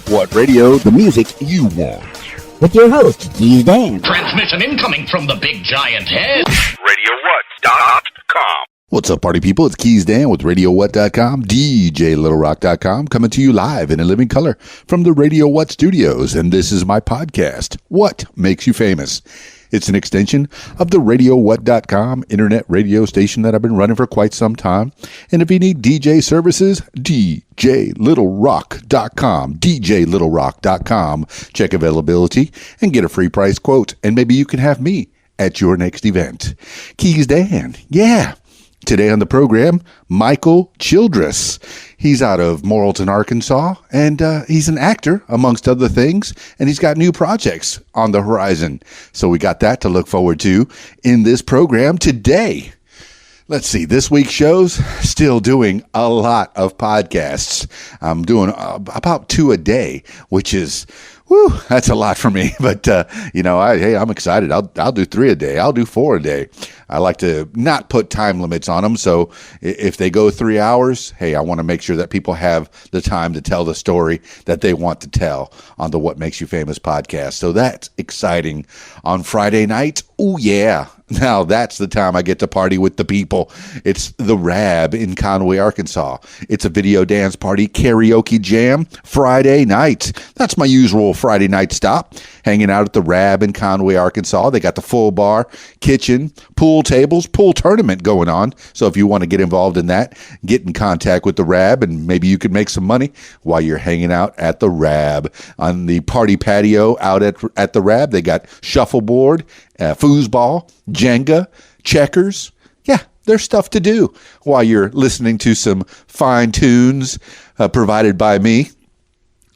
What radio? The music you want. With your host, Keys Dan. Transmission incoming from the big giant head. RadioWhat.com. What's up, party people? It's Keys Dan with RadioWhat.com, DJLittleRock.com, coming to you live in a living color from the Radio What studios. And this is my podcast, What Makes You Famous? It's an extension of the RadioWhat.com internet radio station that I've been running for quite some time. And if you need DJ services, DJLittleRock.com, DJLittleRock.com. Check availability and get a free price quote. And maybe you can have me at your next event. Keys Dan, yeah. Today on the program, Michael Childress. He's out of Morrilton, Arkansas, and he's an actor, amongst other things, and he's got new projects on the horizon. So we got that to look forward to in this program today. Let's see, this week's show's still doing a lot of podcasts. I'm doing about 2 a day, which is, whew, that's a lot for me. But, I'm excited. I'll do 3 a day. I'll do 4 a day. I like to not put time limits on them. So if they go 3 hours, hey, I want to make sure that people have the time to tell the story that they want to tell on the What Makes You Famous podcast. So that's exciting. On Friday night, oh yeah. Now that's the time I get to party with the people. It's the Rab in Conway, Arkansas. It's a video dance party karaoke jam Friday night. That's my usual Friday night stop. Hanging out at the Rab in Conway, Arkansas. They got the full bar, kitchen, pool tables, pool tournament going on. So if you want to get involved in that, get in contact with the Rab and maybe you can make some money while you're hanging out at the Rab. On the party patio out at the Rab, they got shuffleboard, foosball, Jenga, checkers. Yeah, there's stuff to do while you're listening to some fine tunes provided by me.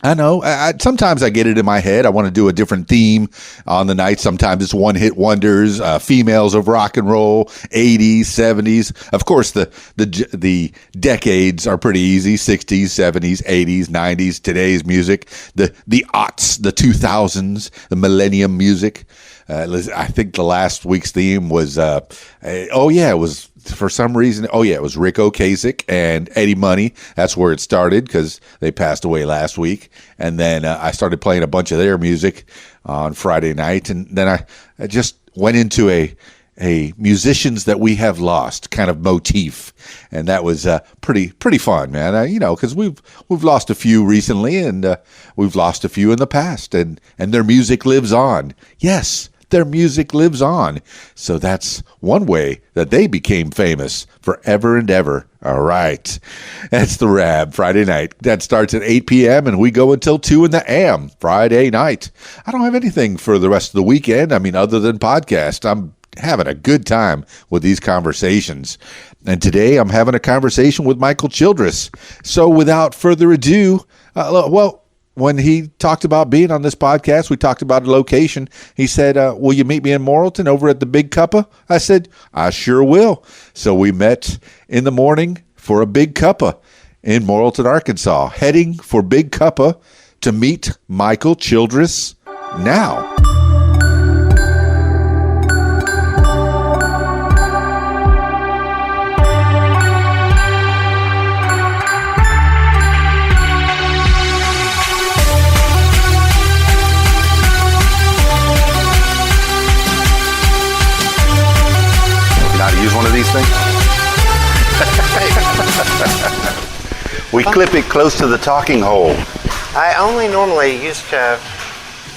I know. Sometimes I get it in my head. I want to do a different theme on the night. Sometimes it's one-hit wonders, females of rock and roll, 80s, 70s. Of course, the decades are pretty easy, 60s, 70s, 80s, 90s, today's music, the aughts, the 2000s, the millennium music. I think the last week's theme was, it was for some reason, it was Rick Ocasek and Eddie Money. That's where it started because they passed away last week. And then I started playing a bunch of their music on Friday night. And then I just went into a musicians that we have lost kind of motif. And that was pretty fun, man. Because we've lost a few recently and we've lost a few in the past. And their music lives on. Yes. Their music lives on. So that's one way that they became famous forever and ever. All right. That's the Rab Friday night. That starts at 8 p.m. and we go until 2 a.m. Friday night. I don't have anything for the rest of the weekend. Other than podcast. I'm having a good time with these conversations. And today I'm having a conversation with Michael Childress. So without further ado, when he talked about being on this podcast, we talked about a location. He said, will you meet me in Morrilton over at the Big Cuppa? I said, I sure will. So we met in the morning for a Big Cuppa in Morrilton, Arkansas, heading for Big Cuppa to meet Michael Childress now. Use one of these things? We clip it close to the talking hole. I only normally used to,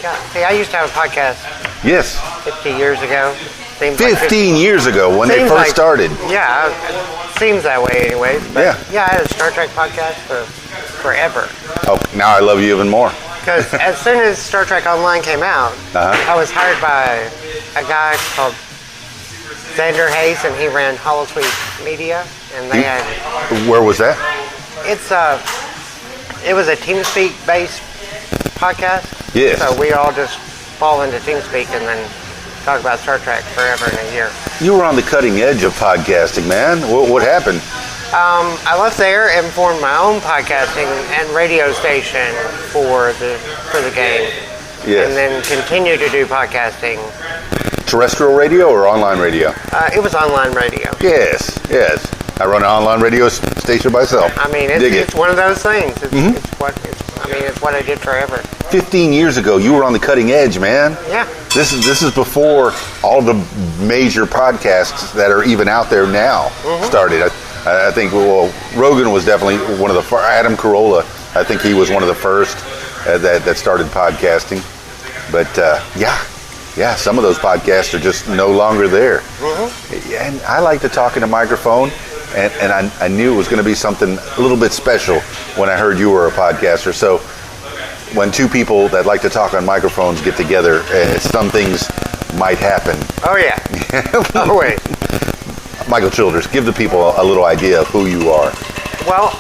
I used to have a podcast. Yes. 50 years ago. 15 years ago when they first started. Yeah, it seems that way anyways. But yeah, I had a Star Trek podcast for forever. Oh, now I love you even more. Because as soon as Star Trek Online came out, I was hired by a guy called Xander Hayes, and he ran Holosuite Media, and they had. Where was that? It was a TeamSpeak based podcast. Yes. So we all just fall into TeamSpeak and then talk about Star Trek forever and a year. You were on the cutting edge of podcasting, man. What happened? I left there and formed my own podcasting and radio station for the game. Yes. And then continue to do podcasting. Terrestrial radio or online radio? It was online radio. Yes. I run an online radio station myself. I mean, it's one of those things. It's I mean, it's what I did forever. 15 years ago, you were on the cutting edge, man. Yeah. This is before all the major podcasts that are even out there now started. I think, well, Rogan was definitely one of the Adam Carolla, I think he was one of the first that started podcasting. But yeah, some of those podcasts are just no longer there. And I like to talk in a microphone, and I knew it was going to be something a little bit special when I heard you were a podcaster. So when two people that like to talk on microphones get together, some things might happen. Oh, yeah. Oh, wait. Michael Childress, give the people a little idea of who you are. Well,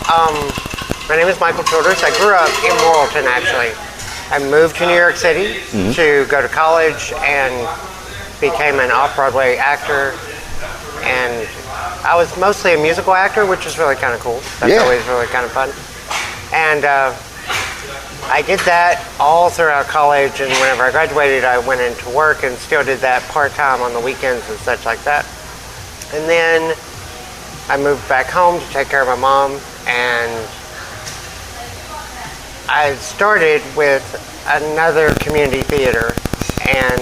my name is Michael Childress. I grew up in Morrilton, actually. I moved to New York City to go to college and became an off-Broadway actor. And I was mostly a musical actor, which is really kind of cool. That's always really kind of fun. And I did that all throughout college, and whenever I graduated, I went into work and still did that part-time on the weekends and such like that. And then I moved back home to take care of my mom, and I started with another community theater, and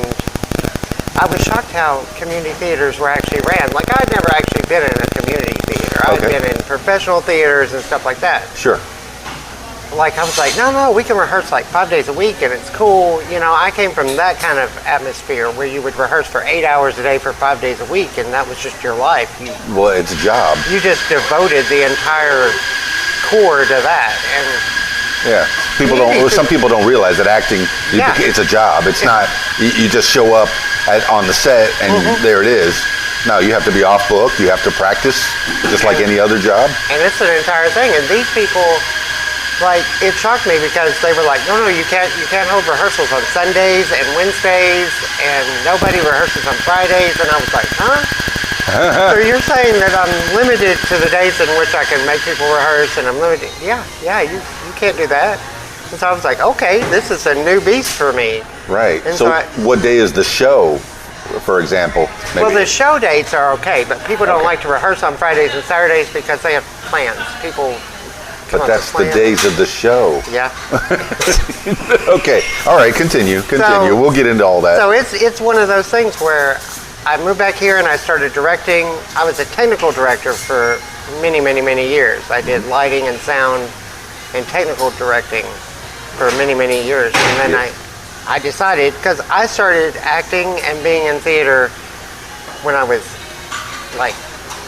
I was shocked how community theaters were actually ran. Like, I'd never actually been in a community theater. I'd been in professional theaters and stuff like that. Sure. Like, I was like, no, we can rehearse like 5 days a week and it's cool. You know, I came from that kind of atmosphere where you would rehearse for 8 hours a day for 5 days a week, and that was just your life. Well, it's a job. You just devoted the entire core to that. And yeah, some people don't realize that acting, it's a job. It's not, you just show up on the set and there it is. No, you have to be off book, you have to practice, just like any other job. And it's an entire thing. And these people, like, it shocked me because they were like, no, you can't hold rehearsals on Sundays and Wednesdays, and nobody rehearses on Fridays. And I was like, huh? So you're saying that I'm limited to the days in which I can make people rehearse, and I'm limited? Yeah, you can't do that. And so I was like, okay, this is a new beast for me. Right. And so what day is the show, for example? Maybe? Well, the show dates are okay, but people don't like to rehearse on Fridays and Saturdays because they have plans. But that's the days of the show. Yeah. Okay. All right. Continue. So, we'll get into all that. So it's one of those things where I moved back here and I started directing. I was a technical director for many, many, many years. I did lighting and sound and technical directing for many, many years. And then I decided, because I started acting and being in theater when I was like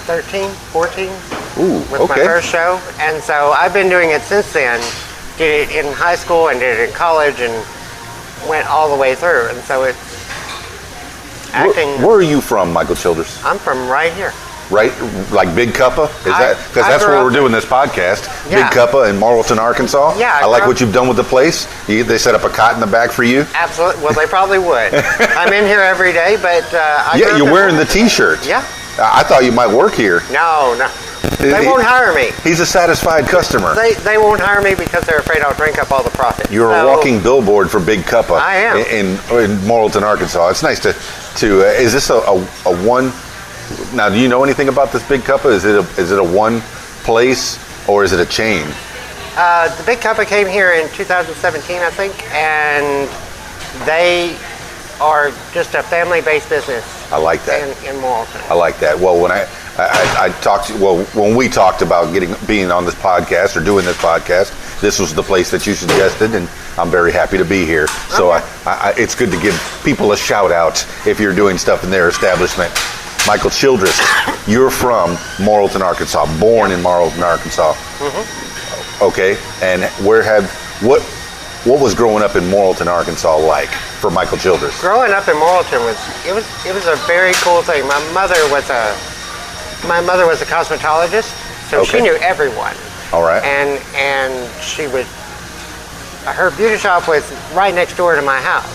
13, 14. With my first show, and so I've been doing it since then. Did it in high school and did it in college, and went all the way through. And so it's acting. Where are you from, Michael Childress? I'm from right here. Right, like Big Cuppa? Because that's where we're doing this podcast. Yeah. Big Cuppa in Marlton, Arkansas. Yeah, I like what you've done with the place. They set up a cot in the back for you. Absolutely. Well, they probably would. I'm in here every day, but you're wearing the T-shirt. Yeah. I thought you might work here. No. They won't hire me. He's a satisfied customer. They won't hire me because they're afraid I'll drink up all the profit. You're a walking billboard for Big Cuppa. I am. In Morrilton, Arkansas. It's nice to is this a one? Now, do you know anything about this Big Cuppa? Is it a one place or is it a chain? The Big Cuppa came here in 2017, I think, and they are just a family-based business. I like that. In Morrilton. I like that. Well, when when we talked about being on this podcast or doing this podcast, this was the place that you suggested, and I'm very happy to be here. So it's good to give people a shout out if you're doing stuff in their establishment. Michael Childress, you're from Morrilton, Arkansas, born in Morrilton, Arkansas. Okay, and what was growing up in Morrilton, Arkansas like for Michael Childress? Growing up in Morrilton was a very cool thing. My mother was a cosmetologist, so she knew everyone. All right. And her beauty shop was right next door to my house.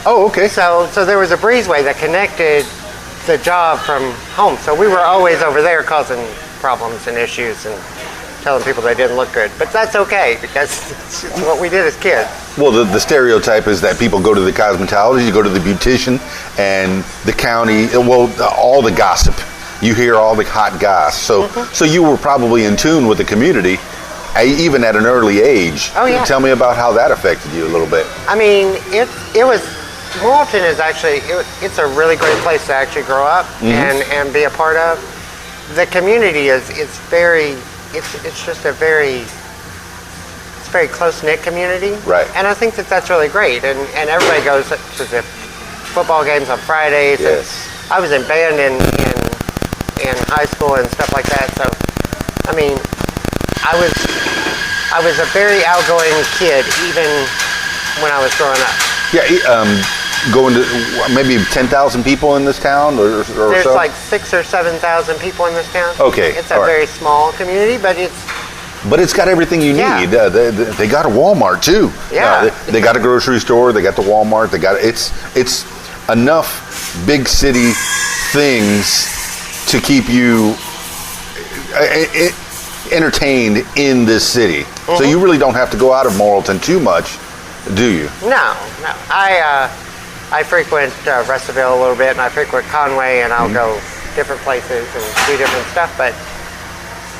Oh, okay. So there was a breezeway that connected the job from home. So we were always over there causing problems and issues and telling people they didn't look good. But that's okay, because it's what we did as kids. Well, the stereotype is that people go to the cosmetologist, you go to the beautician, and the county, all the gossip. You hear all the hot goss. So you were probably in tune with the community even at an early age. Oh, yeah. Tell me about how that affected you a little bit. I mean, it was, Morrilton is actually, it's a really great place to actually grow up and be a part of. The community is very, it's just a very close-knit community. Right. And I think that's really great. And everybody goes to the football games on Fridays. Yes. And I was in band in high school and stuff like that. So, I mean, I was a very outgoing kid even when I was growing up. Yeah, going to maybe 10,000 people in this town or There's so? like 6,000 or 7,000 people in this town. Okay, It's a all right. very small community, but But it's got everything you Yeah. need. They got a Walmart too. Yeah. They got a grocery store. They got the Walmart. It's enough big city things to keep you entertained in this city. So you really don't have to go out of Morrilton too much, do you? No. I frequent Russellville a little bit, and I frequent Conway, and I'll go different places and do different stuff. But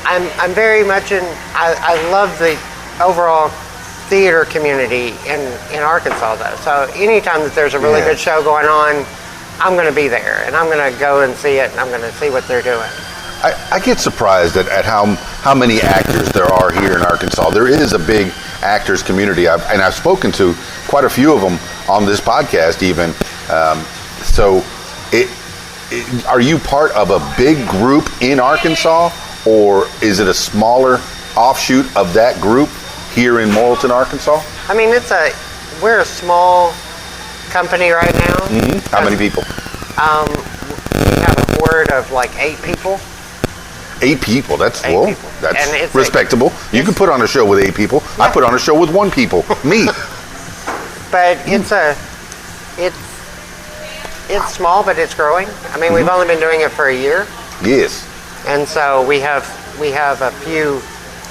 I'm very much I love the overall theater community in Arkansas, though. So anytime that there's a really good show going on, I'm going to be there, and I'm going to go and see it, and I'm going to see what they're doing. I get surprised at how many actors there are here in Arkansas. There is a big actors community, and I've spoken to quite a few of them on this podcast even. So are you part of a big group in Arkansas, or is it a smaller offshoot of that group here in Morrilton, Arkansas? I mean, we're a small company right now. How many people? We have a board of like 8 people. 8 people. That's Eight people. And That's it's respectable. You can put on a show with 8 people. I put on a show with 1 people. Me. But it's small, but it's growing. I mean, we've only been doing it for a year, Yes. and so we have a few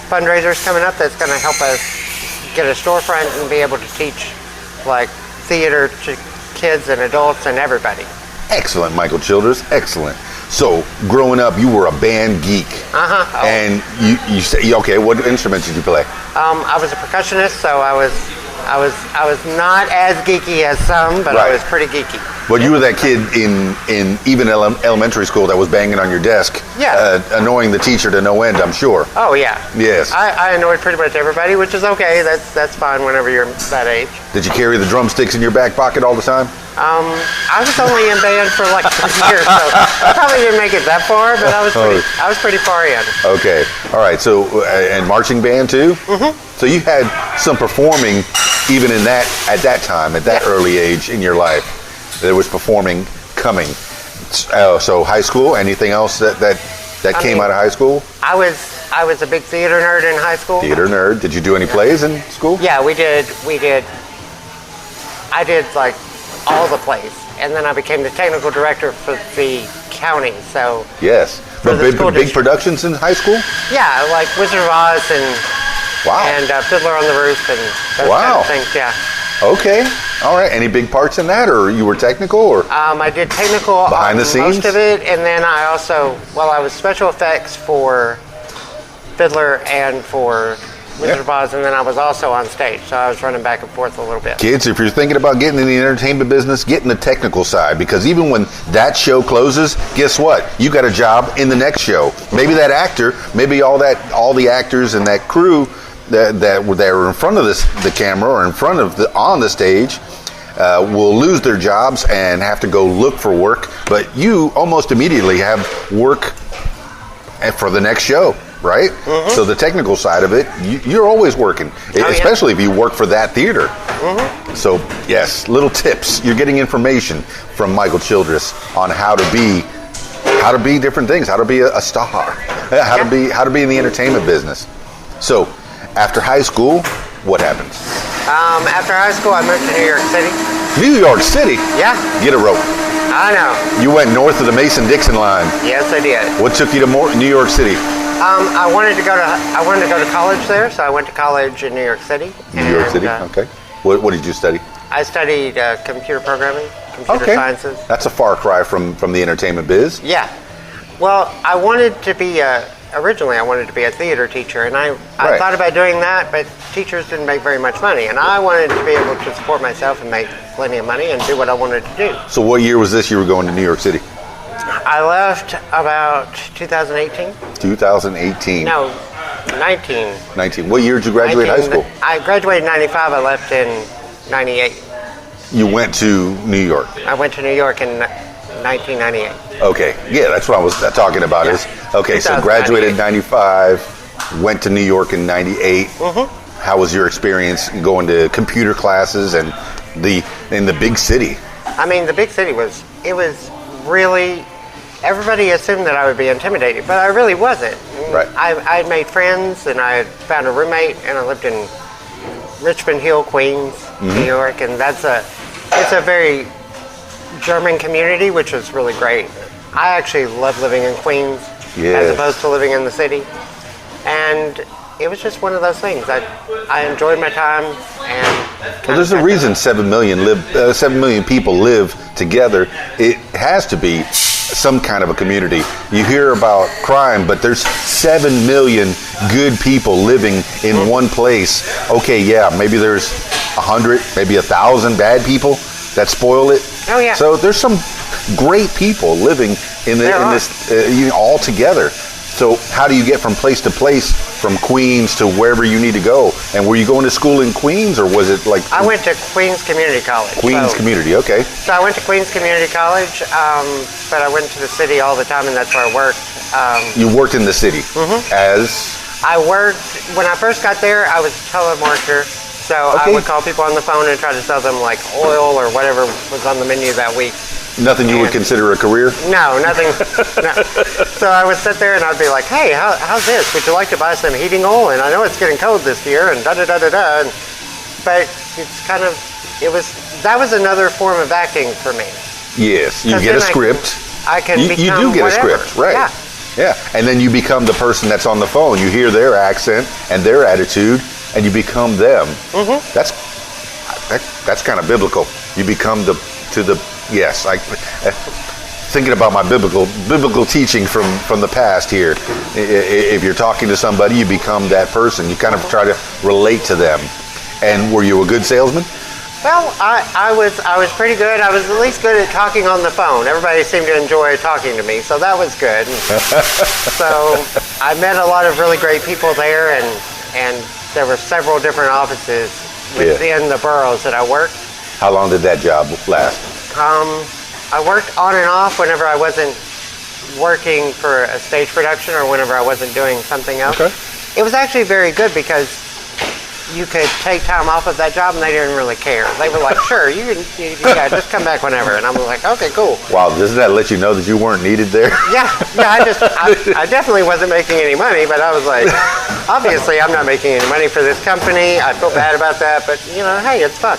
fundraisers coming up that's going to help us get a storefront and be able to teach like theater to kids and adults and everybody. Excellent, Michael Childress. Excellent. So, growing up, you were a band geek. Oh. And you say, okay, what instruments did you play? I was a percussionist, so I was not as geeky as some, but I Right. was pretty geeky. Well, you were that kid in even elementary school that was banging on your desk, annoying the teacher to no end, I'm sure. Oh yeah. Yes. I annoyed pretty much everybody, which is okay. That's fine whenever you're that age. Did you carry the drumsticks in your back pocket all the time? I was only in band for like 3 years, so I probably didn't make it that far, but I was pretty far in. Okay. All right. So, and marching band too? Mm-hmm. So you had some performing even at that time, at that early age in your life. There was performing coming. So high school, anything else that came out of high school? I was a big theater nerd in high school. Theater nerd. Did you do any plays in school? Yeah, we did. I did like all the plays, and then I became the technical director for the county. So Yes. For the But school big district. productions in high school? yeah, like Wizard of Oz and Wow. Fiddler on the Roof and those kind Wow. of things. Yeah. Okay. All right. Any big parts in that, or you were technical, or? I did technical Behind the most scenes? of it, and then I also, I was special effects for Fiddler and for Wizard of Oz, and then I was also on stage, so I was running back and forth a little bit. Kids, if you're thinking about getting in the entertainment business, get in the technical side, because even when that show closes, guess what? You got a job in the next show. Maybe that actor, maybe all the actors and that crew that were in front of the camera or in front of on the stage will lose their jobs and have to go look for work. But you almost immediately have work for the next show, right? Mm-hmm. So the technical side of it, you're always working, especially if you work for that theater. Mm-hmm. So yes, little tips. You're getting information from Michael Childress on how to be different things, how to be a star, how to be in the entertainment business. So after high school, what happened? After high school, I moved to New York City. New York City? Yeah. Get a rope. I know. You went north of the Mason-Dixon line. Yes, I did. What took you to New York City? I wanted to go to college there, so I went to college in New York City. New York City. Okay. What did you study? I studied computer programming, computer sciences. That's a far cry from the entertainment biz. Yeah. Well, I wanted to be originally I wanted to be a theater teacher, and I Right. thought about doing that, but teachers didn't make very much money, and I wanted to be able to support myself and make plenty of money and do what I wanted to do. So what year was this you were going to New York City? I left about 2018. 2018. No, 19. 19. What year did you graduate high school? I graduated in 95. I left in 98. You went to New York. I went to New York in 1998. Okay. Yeah, that's what I was talking about. Yeah. Is okay. So graduated in 95, went to New York in 98. Mm-hmm. How was your experience going to computer classes and in the big city? I mean, the big city was really, everybody assumed that I would be intimidated, but I really wasn't. Right. I had made friends, and I had found a roommate, and I lived in Richmond Hill, Queens, New York, and it's a very German community, which is really great. I actually love living in Queens as opposed to living in the city, and it was just one of those things. I enjoyed my time, and Well, there's a reason 7 million people live together. It has to be some kind of a community. You hear about crime, but there's 7 million good people living in one place. Okay, yeah, maybe there's 100, maybe 1,000 bad people that spoil it. Oh, yeah. So there's some great people living in this all together. So how do you get from place to place, from Queens to wherever you need to go? And were you going to school in Queens, or was it like... I went to Queens Community College. Queens Community, okay. So I went to Queens Community College, but I went to the city all the time, and that's where I worked. You worked in the city as... I worked, when I first got there, I was a telemarketer. So I would call people on the phone and try to sell them like oil or whatever was on the menu that week. Nothing you would consider a career? No, nothing. No. So I would sit there and I'd be like, hey, how's this? Would you like to buy some heating oil? And I know it's getting cold this year and da-da-da-da-da. But it's kind of, that was another form of acting for me. Yes, you get a script. I can you become do get whatever. a script, right. Yeah. Yeah, and then you become the person that's on the phone. You hear their accent and their attitude, and you become them. Mm-hmm. That's kind of biblical. You become yes. Thinking about my biblical teaching from the past here. If you're talking to somebody, you become that person. You kind of try to relate to them. And were you a good salesman? Well, I was pretty good. I was at least good at talking on the phone. Everybody seemed to enjoy talking to me, so that was good. So I met a lot of really great people there, and there were several different offices within the boroughs that I worked. How long did that job last? I worked on and off whenever I wasn't working for a stage production or whenever I wasn't doing something else. Okay. It was actually very good because you could take time off of that job and they didn't really care. They were like, sure, you just come back whenever. And I'm like, okay, cool. Wow, doesn't that let you know that you weren't needed there? Yeah, I definitely wasn't making any money, but I was like, obviously I'm not making any money for this company. I feel bad about that, but hey, it's fun.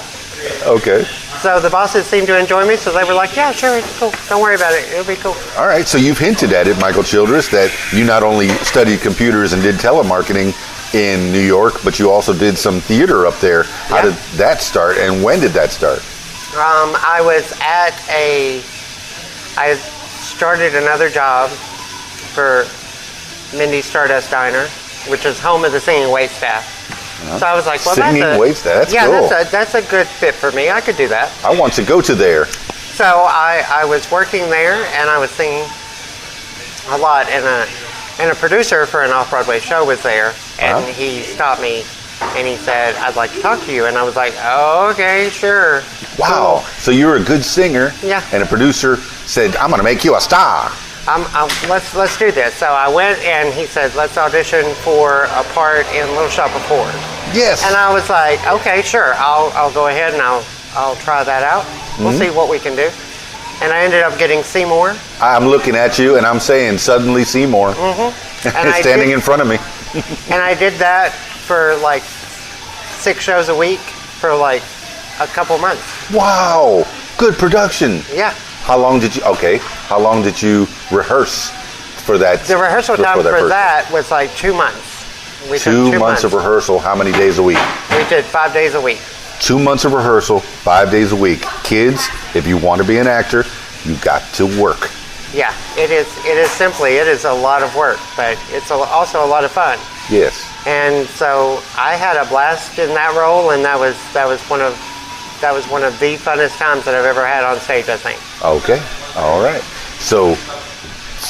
Okay. So the bosses seemed to enjoy me, so they were like, yeah, sure, it's cool. Don't worry about it. It'll be cool. All right, so you've hinted at it, Michael Childress, that you not only studied computers and did telemarketing in New York, but you also did some theater up there. How did that start, and when did that start? I started another job for Mindy's Stardust Diner, which is home of the singing waitstaff. So I was like, well, singing waitstaff, that's cool. That's a good fit for me. I could do that. I want to go to there. So I was working there, and I was singing a lot, and a producer for an off-Broadway show was there, and he stopped me, and he said, I'd like to talk to you. And I was like, oh, okay, sure. Wow. Cool. So you're a good singer, and a producer said, I'm going to make you a star. Let's do this. So I went, and he said, let's audition for a part in Little Shop of Horrors. Yes. And I was like, okay, sure. I'll go ahead and I'll try that out. We'll see what we can do. And I ended up getting Seymour. I'm looking at you, and I'm saying, suddenly Seymour. Mm-hmm. Standing in front of me. And I did that for like 6 shows a week for like a couple months. Wow. Good production. Yeah. How long did you rehearse for that? The rehearsal time for that was like 2 months. We took 2 months of rehearsal. How many days a week? We did 5 days a week. 2 months of rehearsal, 5 days a week. Kids, if you want to be an actor, you got to work. Yeah, it is. It is a lot of work, but it's also a lot of fun. Yes. And so I had a blast in that role, and that was one of the funnest times that I've ever had on stage, I think. Okay. All right. So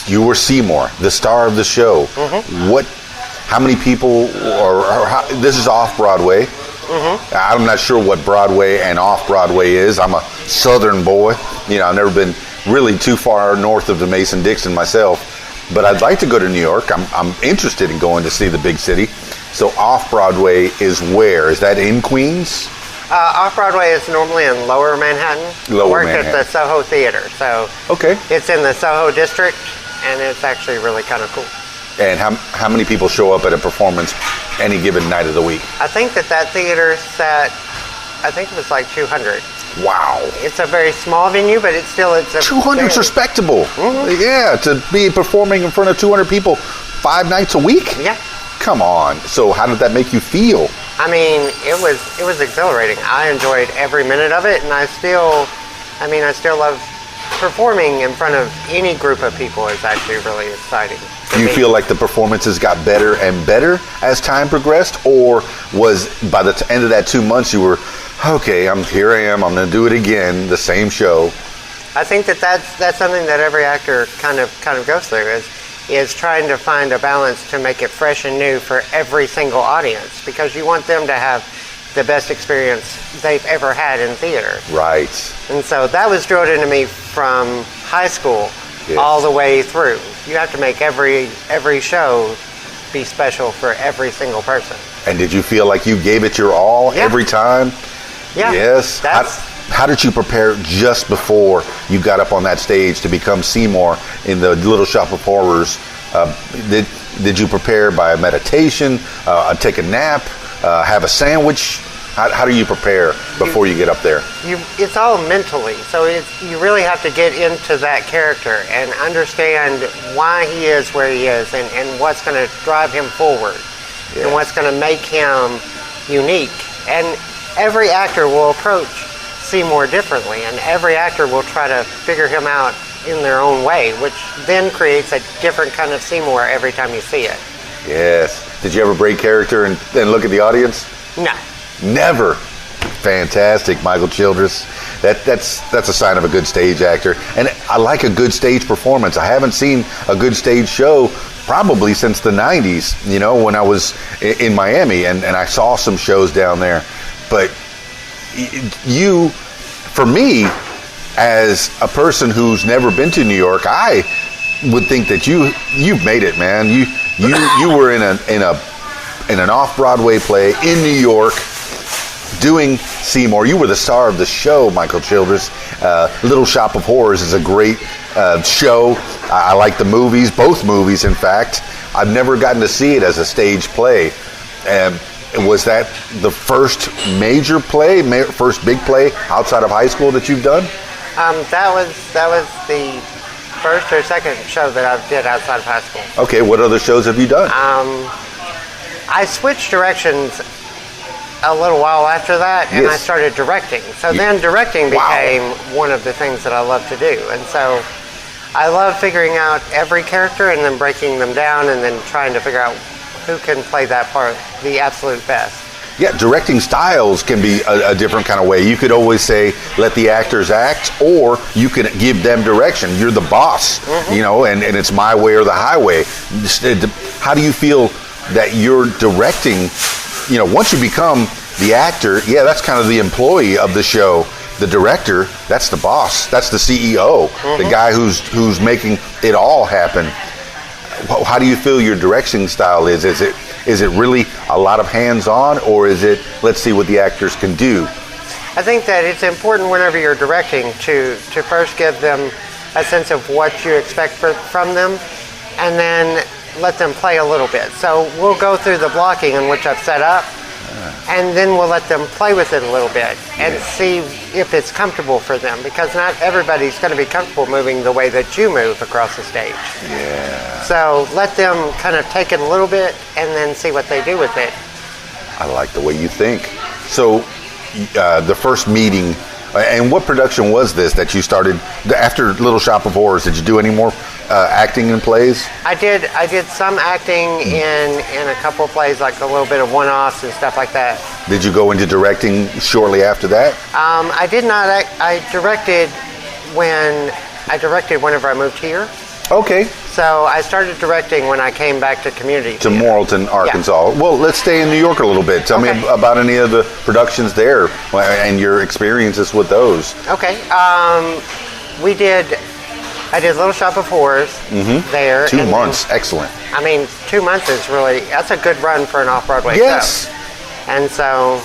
you were Seymour, the star of the show. How many people, this is off-Broadway. I'm not sure what Broadway and off-Broadway is. I'm a Southern boy. I've never been really too far north of the Mason-Dixon myself. But I'd like to go to New York. I'm interested in going to see the big city. So off-Broadway is where? Is that in Queens? Off-Broadway is normally in Lower Manhattan. Lower Manhattan. At the Soho Theater. So okay. It's in the Soho district, and it's actually really kind of cool. And how many people show up at a performance any given night of the week? I think that theater set, I think it was like 200. Wow. It's a very small venue, but it's a 200's respectable. Yeah, to be performing in front of 200 people 5 nights a week? Yeah. Come on. So how did that make you feel? I mean, it was exhilarating. I enjoyed every minute of it, and I still love performing in front of any group of people. Is actually really exciting. Do you feel like the performances got better and better as time progressed, or was by the end of that 2 months you were, okay, here I am, I'm going to do it again, the same show? I think that's something that every actor kind of goes through is trying to find a balance to make it fresh and new for every single audience, because you want them to have the best experience they've ever had in theater. Right. And so that was drilled into me from high school. Yes. All the way through. You have to make every show be special for every single person. And did you feel like you gave it your all every time? Yeah. Yes. How did you prepare just before you got up on that stage to become Seymour in the Little Shop of Horrors? Did you prepare by meditation, take a nap, have a sandwich? How do you prepare before you get up there? It's all mentally. So you really have to get into that character and understand why he is where he is and what's going to drive him forward and what's going to make him unique. And every actor will approach Seymour differently, and every actor will try to figure him out in their own way, which then creates a different kind of Seymour every time you see it. Yes. Did you ever break character and look at the audience? No. Never. Fantastic, Michael Childress. That's a sign of a good stage actor. And I like a good stage performance. I haven't seen a good stage show probably since the 90s, when I was in Miami, and I saw some shows down there. But for me, as a person who's never been to New York, I would think that you've made it, man. You were in an off-Broadway play in New York, doing Seymour. You were the star of the show, Michael Childress. Little Shop of Horrors is a great show. I like the movies, both movies, in fact. I've never gotten to see it as a stage play. Was that the first major play, first big play outside of high school that you've done? That was the first or second show that I did outside of high school. Okay, what other shows have you done? I switched directions a little while after that, and I started directing. So then directing became one of the things that I love to do. And so I love figuring out every character and then breaking them down and then trying to figure out who can play that part the absolute best. Yeah, directing styles can be a different kind of way. You could always say, let the actors act, or you can give them direction. You're the boss, and it's my way or the highway. How do you feel that you're directing? Once you become the actor, that's kind of the employee of the show. The director, that's the boss. That's the CEO, the guy who's making it all happen. How do you feel your directing style is? Is it really a lot of hands-on, or is it, let's see what the actors can do? I think that it's important whenever you're directing to first give them a sense of what you expect from them, and then let them play a little bit. So we'll go through the blocking in which I've set up, and then we'll let them play with it a little bit and see if it's comfortable for them, because not everybody's going to be comfortable moving the way that you move across the stage. Yeah. So let them kind of take it a little bit and then see what they do with it. I like the way you think. So the first meeting And what production was this that you started after Little Shop of Horrors? Did you do any more acting in plays? I did some acting in a couple of plays, like a little bit of one-offs and stuff like that. Did you go into directing shortly after that? I did not. I directed whenever I moved here. Okay. So I started directing when I came back to community To theater. Morrilton, Arkansas. Yeah. Well, let's stay in New York a little bit. Tell me Okay. about any of the productions there and your experiences with those. Okay. I did Little Shop of Horrors there. 2 and months. Excellent. I mean, 2 months is that's a good run for an off-Broadway Yes. show. And so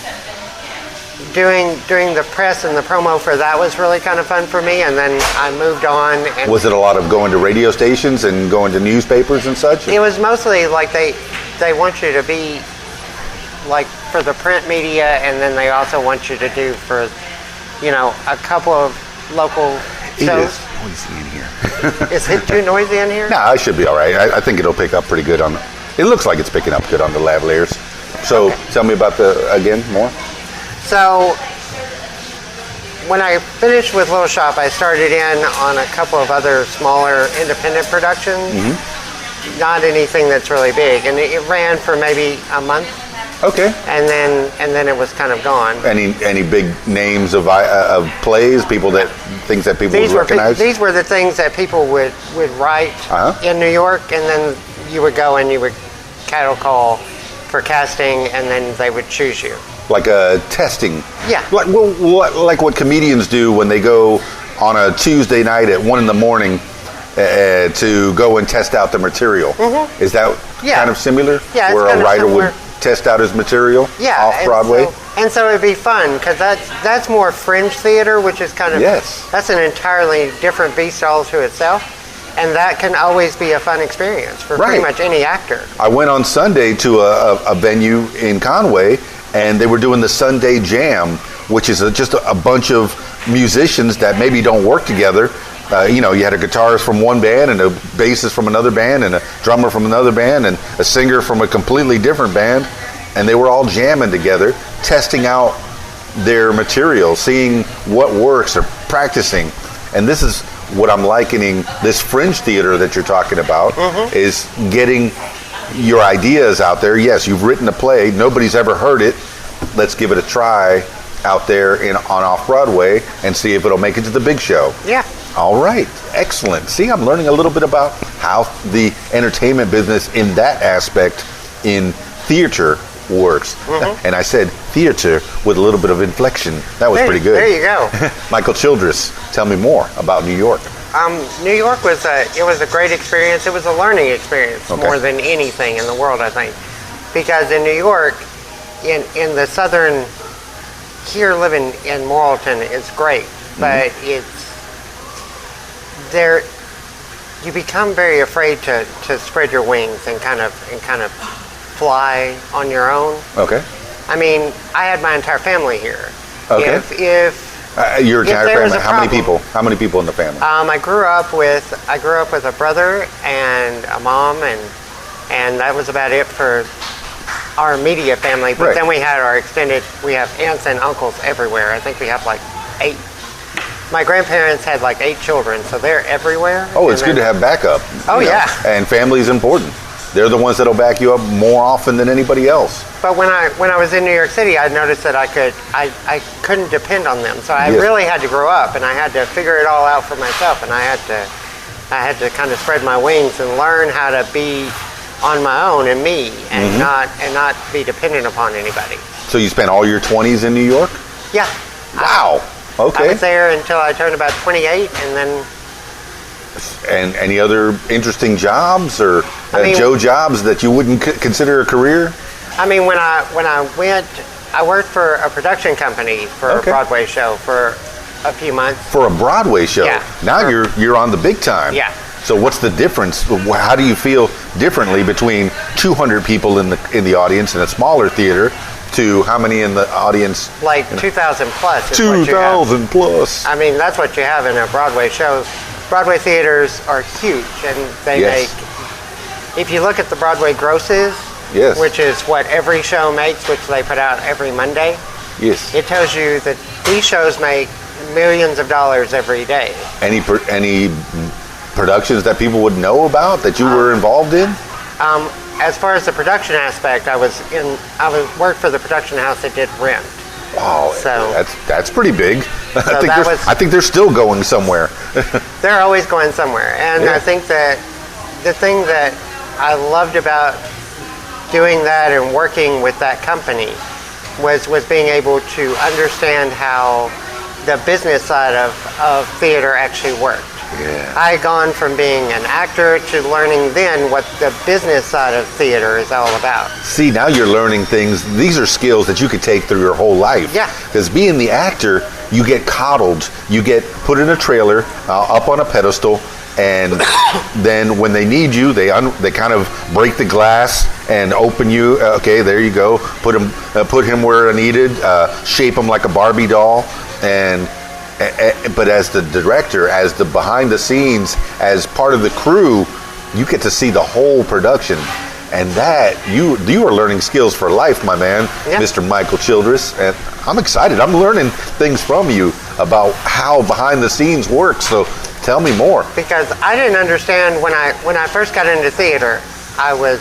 doing the press and the promo for that was really kind of fun for me, and then I moved on. And Was it a lot of going to radio stations and going to newspapers and such? it was mostly like they want you to be like for the print media, and then they also want you to do for, a couple of local It shows. is noisy in here. Is it too noisy in here? No, I should be all right. I think it'll pick up pretty good on. It looks like it's picking up good on the lavaliers. So tell me about more. So when I finished with Little Shop, I started in on a couple of other smaller independent productions. Not anything that's really big, and it ran for maybe a month, Okay. and then it was kind of gone. Any big names of plays, things that people would These recognize? were the things that people would write in New York, and then you would go and you would cattle call for casting, and then they would choose you. Like a testing. Yeah. Like what comedians do when they go on a Tuesday night at 1 a.m. To go and test out the material. Is that kind of similar? Yeah, it's where kind a of writer similar. would test out his material Yeah, off Broadway? And so it'd be fun because that's more fringe theater, which is kind of that's an entirely different beast all to itself, and that can always be a fun experience for pretty much any actor. I went on Sunday to a venue in Conway, and they were doing the Sunday Jam, which is just a bunch of musicians that maybe don't work together. You had a guitarist from one band and a bassist from another band and a drummer from another band and a singer from a completely different band, and they were all jamming together, testing out their material, seeing what works, or practicing. And this is what I'm likening this fringe theater that you're talking about, is getting your ideas out there. Yes, you've written a play, nobody's ever heard it. Let's give it a try out there on off-Broadway and see if it'll make it to the big show. Yeah. All right, excellent. See, I'm learning a little bit about how the entertainment business in that aspect in theater works. And I said theater with a little bit of inflection. That was pretty good. There you go. Michael Childress, tell me more about New York. New York was a great experience. It was a learning experience more than anything in the world, I think, because in New York, in the southern, here living in Morrilton is great, but you become very afraid to spread your wings and kind of fly on your own. Okay. I mean, I had my entire family here. Okay. Your entire there was family. a How many problem. people? How many people in the family? I grew up with a brother and a mom, and that was about it for our immediate family. But then we had we have aunts and uncles everywhere. I think we have like 8. My grandparents had like 8 children, so they're everywhere. Oh, it's good to have backup. Oh, yeah. And family is important. They're the ones that'll back you up more often than anybody else. But when I was in New York City, I noticed that I couldn't depend on them. So I really had to grow up, and I had to figure it all out for myself, and I had to kind of spread my wings and learn how to be on my own and me, and not be dependent upon anybody. So you spent all your 20s in New York? Yeah. Wow. Okay. I was there until I turned about 28, and then. And any other interesting jobs or Joe jobs that you wouldn't consider a career? I mean, when I went, I worked for a production company for a Broadway show for a few months. For a Broadway show? Yeah. Now you're on the big time. Yeah. So what's the difference? How do you feel differently between 200 people in the audience in a smaller theater to how many in the audience? Like 2,000 plus. 2,000 plus. I mean, that's what you have in a Broadway show. Broadway theaters are huge, and they make. If you look at the Broadway grosses, which is what every show makes, which they put out every Monday. Yes. It tells you that these shows make millions of dollars every day. Any productions that people would know about that you were involved in? As far as the production aspect, I worked for the production house that did Rent. Wow, So- that's pretty big. that I think they're still going somewhere. They're always going somewhere, and Yeah. I think that the thing that I loved about doing that and working with that company was being able to understand how the business side of theater actually worked. Yeah. I had gone from being an actor to learning then what the business side of theater is all about. See, now you're learning things. These are skills that you could take through your whole life. Yeah. Because being the actor, you get coddled. You get put in a trailer, up on a pedestal, and then when they need you, they kind of break the glass and open you. Okay, there you go. Put him where needed. Shape him like a Barbie doll, but as the director, as the behind the scenes, as part of the crew, you get to see the whole production. And that, you are learning skills for life, my man, Yeah. Mr. Michael Childress. And I'm excited. I'm learning things from you about how behind the scenes works. So tell me more. Because I didn't understand when I first got into theater, I was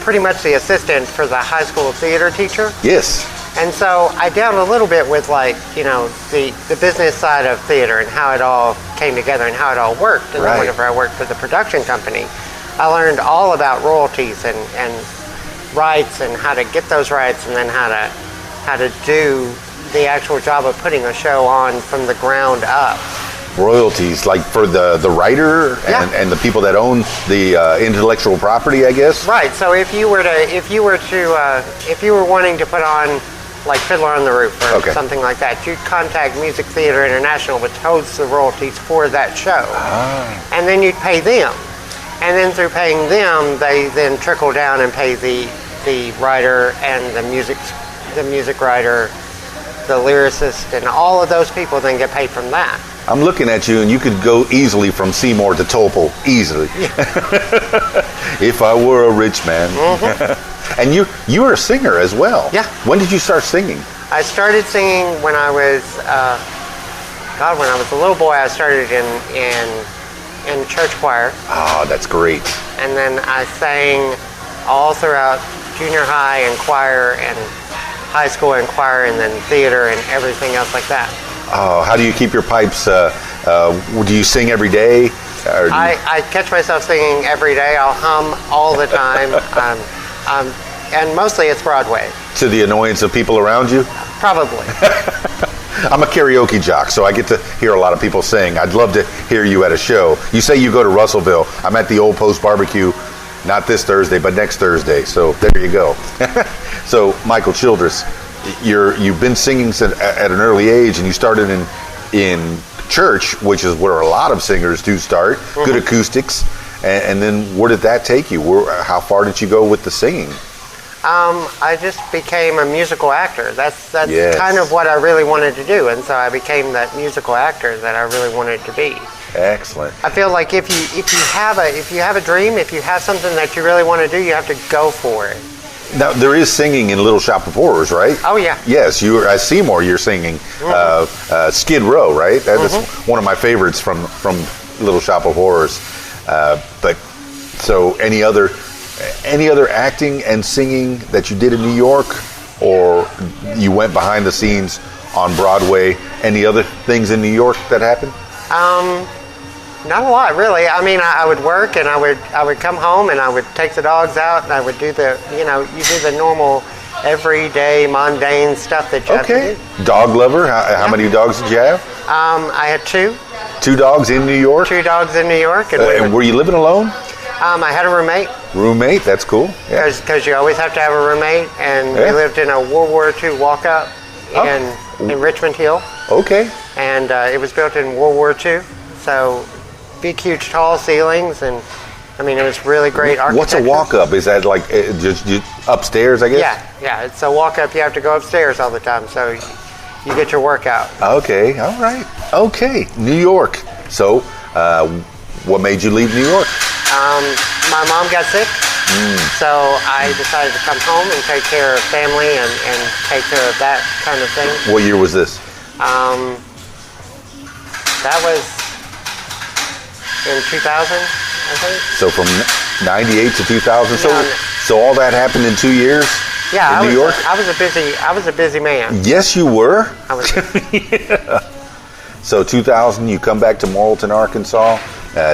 pretty much the assistant for the high school theater teacher. Yes. And so I dealt a little bit with the business side of theater and how it all came together and how it all worked. And Right. then whenever I worked for the production company, I learned all about royalties and rights and how to get those rights and then how to do the actual job of putting a show on from the ground up. Royalties, like for the writer Yeah. and the people that own the intellectual property, I guess. Right. So if you were wanting to put on like Fiddler on the Roof or Okay. something like that, you'd contact Music Theater International, which holds the royalties for that show, and then you'd pay them, and then through paying them, they then trickle down and pay the writer and the music writer, the lyricist, and all of those people then get paid from that. I'm looking at you, and you could go easily from Seymour to Topol, easily. If I were a rich man. And you were a singer as well. Yeah. When did you start singing? I started singing when I was, when I was a little boy. I started in church choir, Oh, that's great. and then I sang all throughout junior high and choir and high school and choir, and then theater and everything else like that. Oh, how do you keep your pipes? Do you sing every day? Or do you- I catch myself singing every day. I'll hum all the time, and mostly it's Broadway, to the annoyance of people around you? probably. I'm a karaoke jock, so I get to hear a lot of people sing. I'd love to hear you at a show. You say you go to Russellville. I'm at the Old Post Barbecue, not this Thursday, but next Thursday. So there you go. So Michael Childress, you've been singing at an early age, and you started in church, which is where a lot of singers do start. Good acoustics, and then where did that take you? How far did you go with the singing? I just became a musical actor. That's Yes. kind of what I really wanted to do, and so I became that musical actor that I really wanted to be. Excellent. I feel like if you have a dream, if you have something that you really want to do, you have to go for it. Now there is singing in Little Shop of Horrors, right? Oh yeah. Yes, you at Seymour. You're singing Skid Row, right? That's one of my favorites from Little Shop of Horrors. But so any other acting and singing that you did in New York, or you went behind the scenes on Broadway? Any other things in New York that happened? Not a lot, really. I mean, I would work and I would come home and I would take the dogs out and I would do you do the normal, everyday, mundane stuff that you have to Okay. do. Dog lover. How many dogs did you have? I had two 2 dogs in New York. dogs in New York, and, And were you living alone? I had a roommate Roommate. That's cool. Yeah. because you always have to have a roommate, and Yeah. we lived in a World War II walk-up Oh. in Richmond Hill, Okay. and it was built in World War II, so big, huge, tall ceilings, and I mean, it was really great architecture. What's a walk-up? Is that like just upstairs, I guess? Yeah, it's a walk-up. You have to go upstairs all the time, so you get your workout. Okay, all right. Okay, New York. So, what made you leave New York? My mom got sick, so I decided to come home and take care of family and take care of that kind of thing. What year was this? That was in 2000, I think. So from 98 to 2000. No. So all that happened in 2 years. Yeah, in New York. I was a busy man. Yes, you were. I was. So 2000, you come back to Morrilton, Arkansas.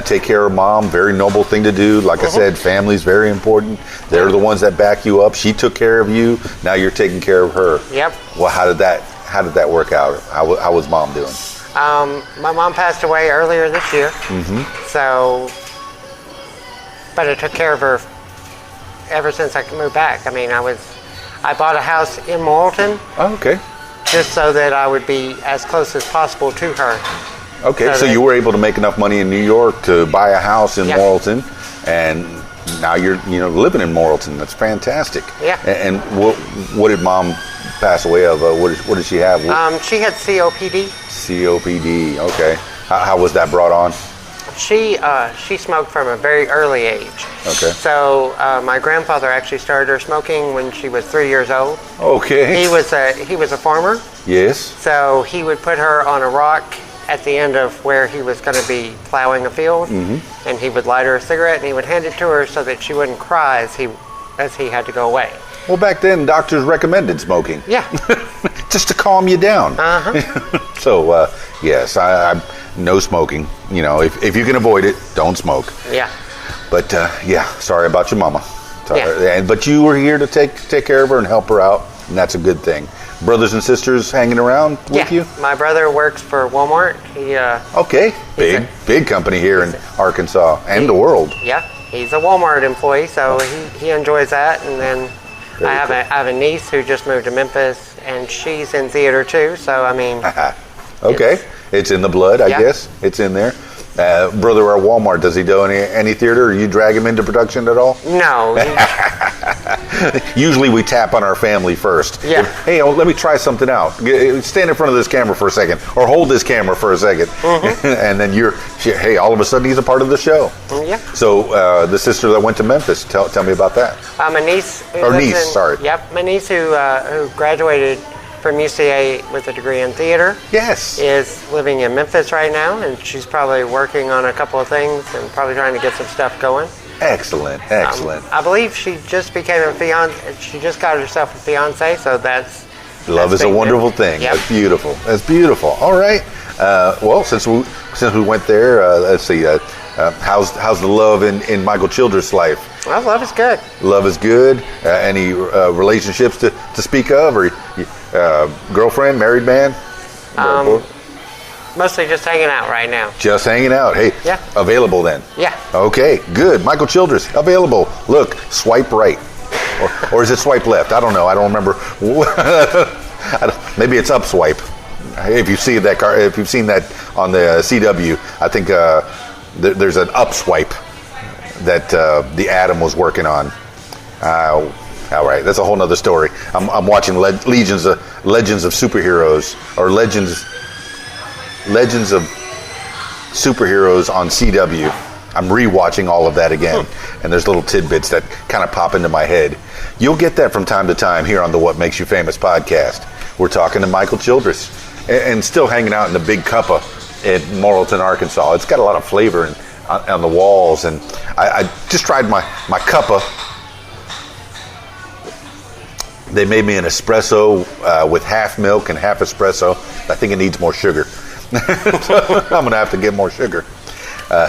Take care of mom. Very noble thing to do. Like I said, family's very important. They're the ones that back you up. She took care of you. Now you're taking care of her. Yep. Well, how did that work out? How was mom doing? My mom passed away earlier this year. So, but I took care of her ever since I moved back. I mean, I bought a house in Morrilton. Oh, okay. Just so that I would be as close as possible to her. Okay, so you were able to make enough money in New York to buy a house in Morrilton, and now you're living in Morrilton. That's fantastic. Yeah. And what did mom pass away of? What did she have? She had COPD. COPD. Okay. How was that brought on? She smoked from a very early age. Okay. So my grandfather actually started her smoking when she was 3 years old. Okay. He was a farmer. Yes. So he would put her on a rock at the end of where he was going to be plowing a field, and he would light her a cigarette and he would hand it to her so that she wouldn't cry as he had to go away. Well, back then doctors recommended smoking. Yeah. Just to calm you down. So yes, I no smoking. If you can avoid it, don't smoke. Yeah. But sorry about your mama. Sorry. Yeah. But you were here to take care of her and help her out, and that's a good thing. Brothers and sisters hanging around with you? My brother works for Walmart. Okay, big company here in Arkansas and the world. Yeah, he's a Walmart employee, so he enjoys that. And then I have a niece who just moved to Memphis, and she's in theater too. So I mean, okay, it's in the blood, I guess. It's in there. Brother at Walmart, does he do any theater? Or you drag him into production at all? No. Usually we tap on our family first. Yeah. Hey, let me try something out. Stand in front of this camera for a second, or hold this camera for a second, and then hey, all of a sudden he's a part of the show. Yeah. So the sister that went to Memphis, tell me about that. My niece. Sorry. Yep, my niece who graduated from UCA with a degree in theater. Yes. Is living in Memphis right now, and she's probably working on a couple of things and probably trying to get some stuff going. Excellent. I believe she just became a fiance. She just got herself a fiance, so that's love is a wonderful thing. Yep. That's beautiful. That's beautiful. All right. Well, since we went there, let's see. How's the love in Michael Childress' life? Well, love is good. Love is good. Any relationships to speak of, or girlfriend, married man? Mostly just hanging out right now. Just hanging out. Hey, available then? Yeah. Okay, good. Michael Childress, available. Look, swipe right. Or is it swipe left? I don't know. I don't remember. Maybe it's up swipe. If you've seen that on the CW, I think there's an up swipe that the Atom was working on. All right, that's a whole nother story. I'm watching Legends of Superheroes, or Legends of Superheroes on CW. I'm rewatching all of that again, and there's little tidbits that kind of pop into my head. You'll get that from time to time here on the What Makes You Famous podcast. We're talking to Michael Childress, and still hanging out in the Big Cuppa in Morrilton, Arkansas. It's got a lot of flavor on the walls, and I just tried my Cuppa. They made me an espresso with half milk and half espresso. I think it needs more sugar. I'm going to have to get more sugar.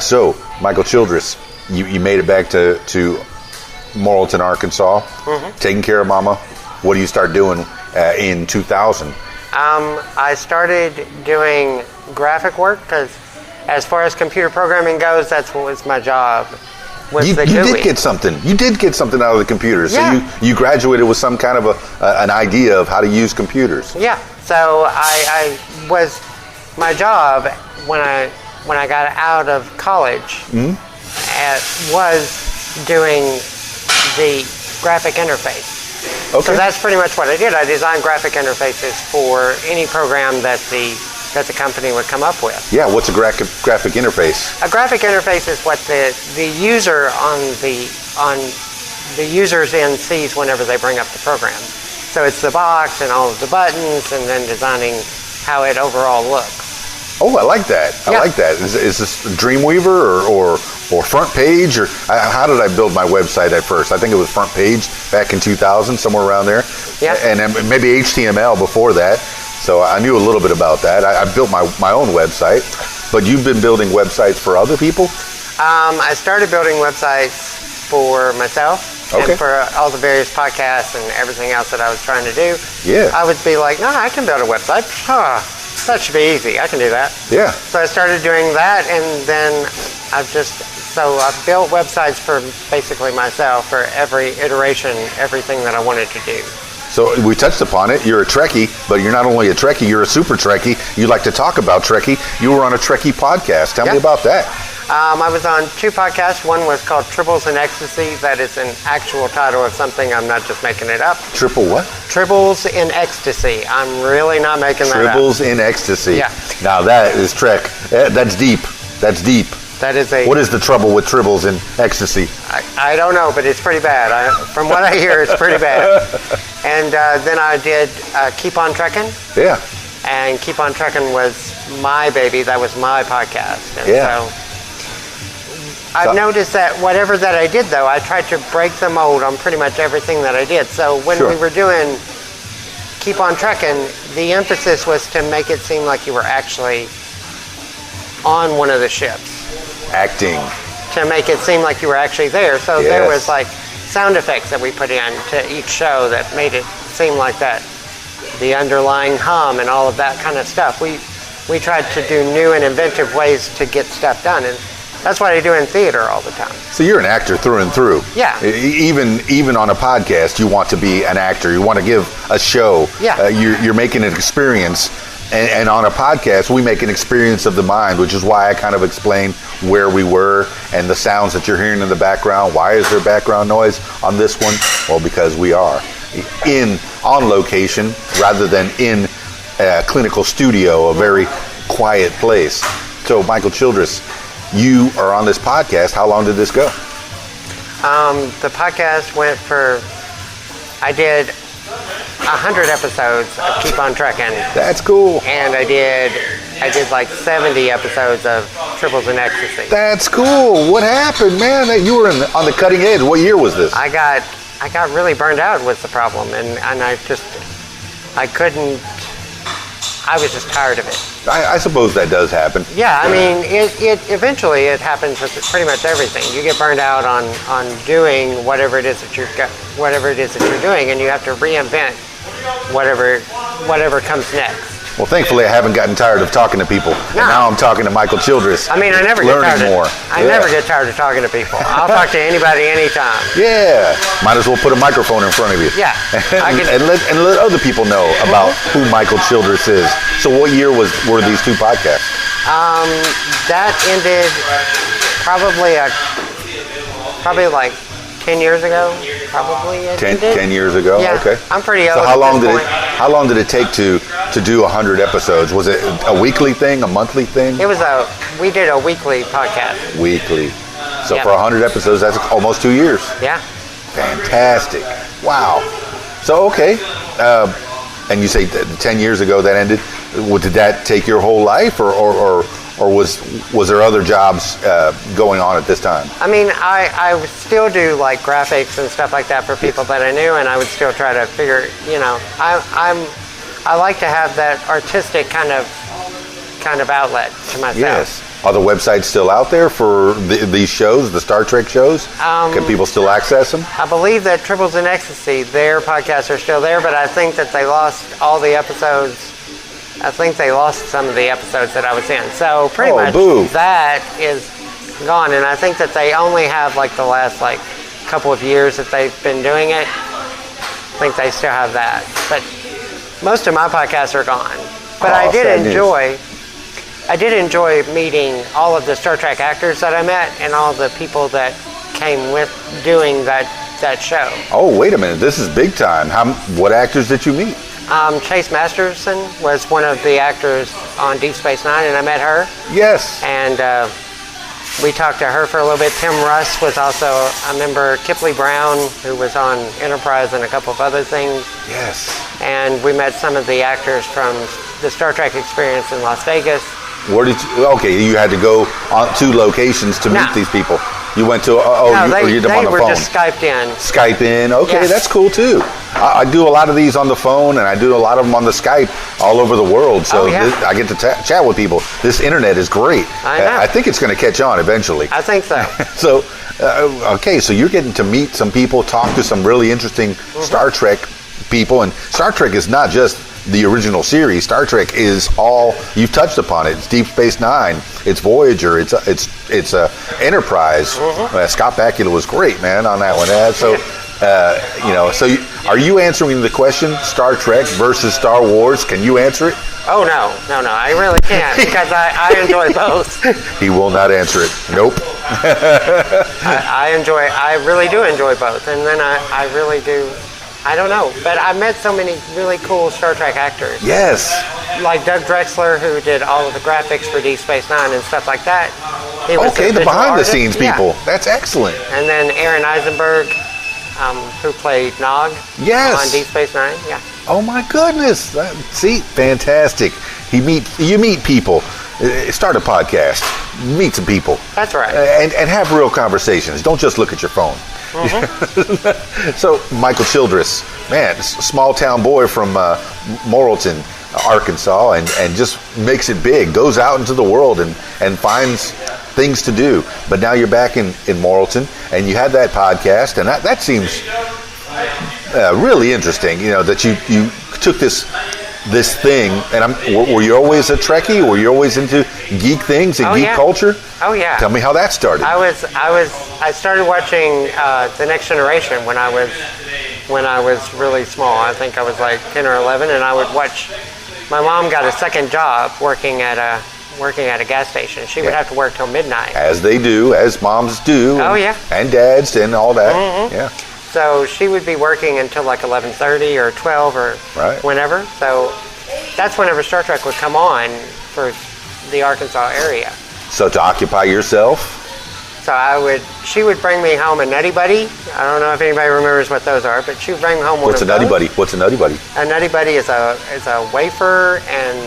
So, Michael Childress, you made it back to Morrilton, Arkansas, taking care of Mama. What do you start doing in 2000? I started doing graphic work because, as far as computer programming goes, that's what was my job. You did get something. You did get something out of the computers. Yeah. So you graduated with some kind of an idea of how to use computers. Yeah. So I was my job when I got out of college was doing the graphic interface. Okay. So that's pretty much what I did. I designed graphic interfaces for any program that the company would come up with. Yeah, what's a graphic interface? A graphic interface is what the user on the user's end sees whenever they bring up the program. So it's the box and all of the buttons, and then designing how it overall looks. Oh, I like that. I Yeah. like that. Is this Dreamweaver or front page? Or how did I build my website at first? I think it was front page back in 2000, somewhere around there. Yeah. And then maybe HTML before that. So I knew a little bit about that. I built my own website. But you've been building websites for other people? I started building websites for myself. Okay. And for all the various podcasts and everything else that I was trying to do. Yeah. I would be like, no, I can build a website. That should be easy. I can do that. Yeah. So I started doing that, and then I've built websites for basically myself for every iteration, everything that I wanted to do. So we touched upon it. You're a Trekkie, but you're not only a Trekkie, you're a super Trekkie. You like to talk about Trekkie. You were on a Trekkie podcast. Tell me about that. I was on 2 podcasts. One was called Tribbles in Ecstasy. That is an actual title of something. I'm not just making it up. Triple what? Tribbles in Ecstasy. I'm really not making that up. Tribbles in Ecstasy. Yeah. Now that is Trek. That's deep. That's deep. That is a... What is the trouble with Tribbles in Ecstasy? I don't know, but it's pretty bad. From what I hear, it's pretty bad. And then I did Keep On Trekking. Yeah. And Keep On Trekking was my baby. That was my podcast. And Yeah. so I've noticed that whatever that I did, though, I tried to break the mold on pretty much everything that I did. So when we were doing Keep On Trekking, the emphasis was to make it seem like you were actually on one of the ships. Acting. To make it seem like you were actually there. So there was like sound effects that we put in to each show that made it seem like that. The underlying hum and all of that kind of stuff. We tried to do new and inventive ways to get stuff done. And that's what I do in theater all the time. So you're an actor through and through. Yeah. Even on a podcast, you want to be an actor. You want to give a show. Yeah. You're making an experience. And on a podcast, we make an experience of the mind, which is why I kind of explained where we were and the sounds that you're hearing in the background. Why is there background noise on this one? Well, because we are on location rather than in a clinical studio, a very quiet place. So, Michael Childress, you are on this podcast. How long did this go? The podcast went for, I did 100 episodes of Keep On Trekking. That's cool. And I did like 70 episodes of Tribbles in Ecstasy. That's cool. What happened, man? You were on the cutting edge. What year was this? I got really burned out was the problem, and I was just tired of it. I suppose that does happen. Yeah, I mean, it eventually it happens with pretty much everything. You get burned out on doing whatever it is that you're doing, and you have to reinvent whatever comes next. Well, thankfully, I haven't gotten tired of talking to people. No. And now I'm talking to Michael Childress. I mean, I never get tired. I never get tired of talking to people. I'll talk to anybody anytime. Yeah. Might as well put a microphone in front of you. Yeah. and let other people know about who Michael Childress is. So what year were these 2 podcasts? That ended probably like 10 years ago. Probably it ended. 10 years ago? Yeah. Okay. I'm pretty old. So how long did it take to do 100 episodes? Was it a weekly thing, a monthly thing? We did a weekly podcast. Weekly. So for 100 episodes, that's almost 2 years. Yeah. Fantastic. Wow. So, okay. And you say 10 years ago that ended. Did that take your whole life, or was there other jobs going on at this time? I mean, I would still do like graphics and stuff like that for people that I knew, and I would still try to figure, I like to have that artistic kind of outlet to myself. Yes. Are the websites still out there for these shows, the Star Trek shows? Can people still access them? I believe that Tribbles in Ecstasy, their podcasts are still there, but I think that they lost all the episodes. I think they lost some of the episodes that I was in. So pretty much that is gone. And I think that they only have like the last like couple of years that they've been doing it. I think they still have that. But most of my podcasts are gone. But I did enjoy meeting all of the Star Trek actors that I met and all the people that came with doing that show. Oh, wait a minute. This is big time. What actors did you meet? Chase Masterson was one of the actors on Deep Space Nine, and I met her. Yes. And we talked to her for a little bit. Tim Russ was also a member. Kipley Brown, who was on Enterprise and a couple of other things. Yes. And we met some of the actors from the Star Trek experience in Las Vegas. Where did you? Okay, you had to go on 2 locations to meet No. these people. You went to They you did them on the were phone. just Skyped in. Skype in. Okay, Yeah. that's cool too. I do a lot of these on the phone, and I do a lot of them on the Skype all over the world. So Oh, yeah. I get to chat with people. This internet is great. I know. I think it's going to catch on eventually. I think so. So, okay, so you're getting to meet some people, talk to some really interesting Star Trek people, and Star Trek is not just the original series. Star Trek is all you've touched upon it. It's Deep Space Nine, it's Voyager, it's Enterprise. Scott Bakula was great, man, on that one. Are you answering the question Star Trek versus Star Wars? Can you answer it? Oh, no, I really can't because I enjoy both. He will not answer it. Nope. I really do enjoy both. And then I really do, I don't know, but I met so many really cool Star Trek actors. Yes. Like Doug Drexler, who did all of the graphics for Deep Space Nine and stuff like that. He was Okay, the visual behind the artist. scenes Yeah. people. That's excellent. And then Aaron Eisenberg, who played Nog Yes. on Deep Space Nine. Yeah. Oh my goodness! See, fantastic. You meet people. Start a podcast. Meet some people. That's right. And have real conversations. Don't just look at your phone. So Michael Childress, man, small town boy from Morrilton, Arkansas, and just makes it big. Goes out into the world and finds things to do. But now you're back in Morrilton, and you had that podcast, and that seems really interesting. You know that you took this thing, and were you always a Trekkie? Were you always into geek things and geek culture? Oh yeah. Tell me how that started. I started watching The Next Generation when I was really small. I think I was like 10 or 11, and I would watch. My mom got a second job working at a gas station. She would have to work till midnight. As they do, as moms do. Oh, yeah. And dads and all that. Yeah. So she would be working until like 11:30 or 12 or whenever. So that's whenever Star Trek would come on for the Arkansas area. So to occupy yourself. So she would bring me home a Nutty Buddy. I don't know if anybody remembers what those are, but she would bring me home one What's of a Nutty those. Buddy? What's a Nutty Buddy? A Nutty Buddy is a wafer and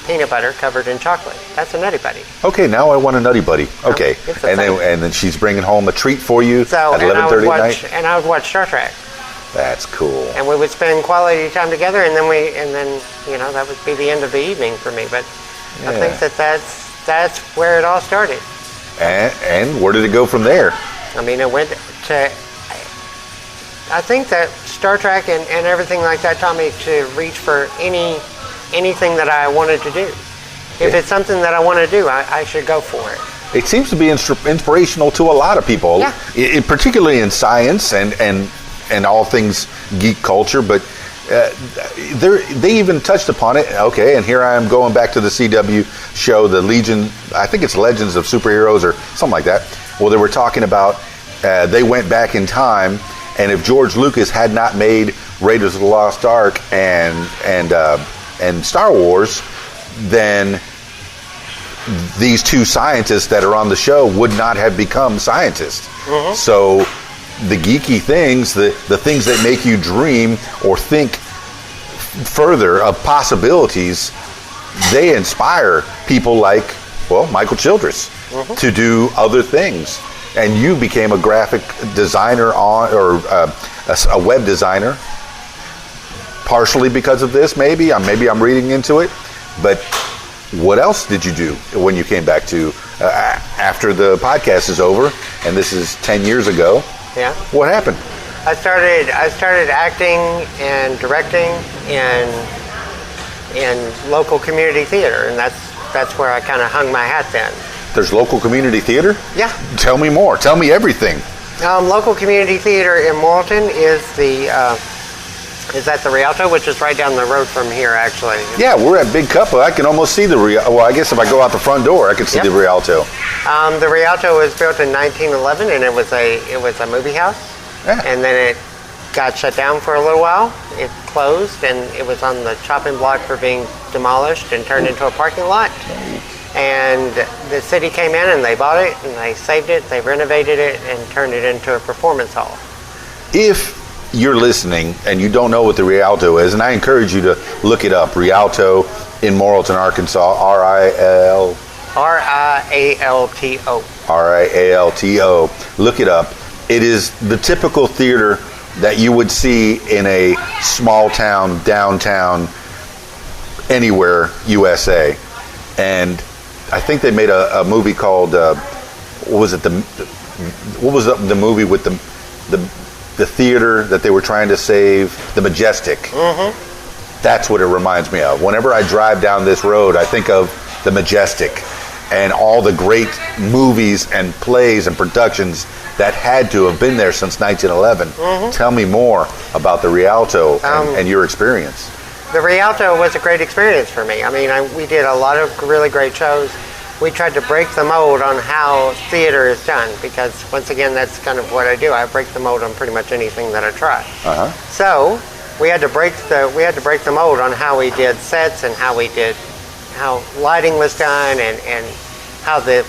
peanut butter covered in chocolate. That's a Nutty Buddy. Okay, now I want a Nutty Buddy. Okay, it's and then she's bringing home a treat for you So at 11:30 at night. And I would watch Star Trek. That's cool. And we would spend quality time together, and then that would be the end of the evening for me. But I think that's where it all started. And where did it go from there? I mean, it went to. I think that Star Trek and everything like that taught me to reach for anything that I wanted to do. If it's something that I want to do, I should go for it. It seems to be inspirational to a lot of people, particularly in science and all things geek culture. But they even touched upon it. Okay, and here I am going back to the CW show, the Legion. I think it's Legends of Superheroes or something like that. Well, they were talking about they went back in time, and if George Lucas had not made Raiders of the Lost Ark and Star Wars, then these two scientists that are on the show would not have become scientists. So the geeky things, the things that make you dream or think further of possibilities, they inspire people like, Michael Childress to do other things. And you became a graphic designer or a web designer, partially because of this, maybe I'm reading into it. But what else did you do when you came back to after the podcast is over? And this is 10 years ago. Yeah. What happened? I started acting and directing in local community theater, and that's where I kind of hung my hat then. There's local community theater? Yeah. Tell me more. Tell me everything. Local community theater in Morrilton is at the Rialto, which is right down the road from here, actually. Yeah, we're at Big Cuppa. I can almost see the Rialto. Well, I guess if I go out the front door, I can see the Rialto. The Rialto was built in 1911, and it was a movie house. Yeah. And then it got shut down for a little while. It closed, and it was on the chopping block for being demolished and turned into a parking lot. And the city came in and they bought it and they saved it, they renovated it and turned it into a performance hall. If you're listening and you don't know what the Rialto is, and I encourage you to look it up. Rialto in Morrilton, Arkansas. R-I-A-L-T-O. R-I-A-L-T-O. Look it up. It is the typical theater that you would see in a small town, downtown, anywhere, USA. And I think they made a movie called, what was the movie with the theater that they were trying to save? The Majestic. Mm-hmm. That's what it reminds me of. Whenever I drive down this road, I think of the Majestic and all the great movies and plays and productions that had to have been there since 1911. Mm-hmm. Tell me more about the Rialto and your experience. The Rialto was a great experience for me. I mean, we did a lot of really great shows. We tried to break the mold on how theater is done, because once again, that's kind of what I do. I break the mold on pretty much anything that I try. Uh-huh. So we had to break the mold on how we did sets and how lighting was done and how the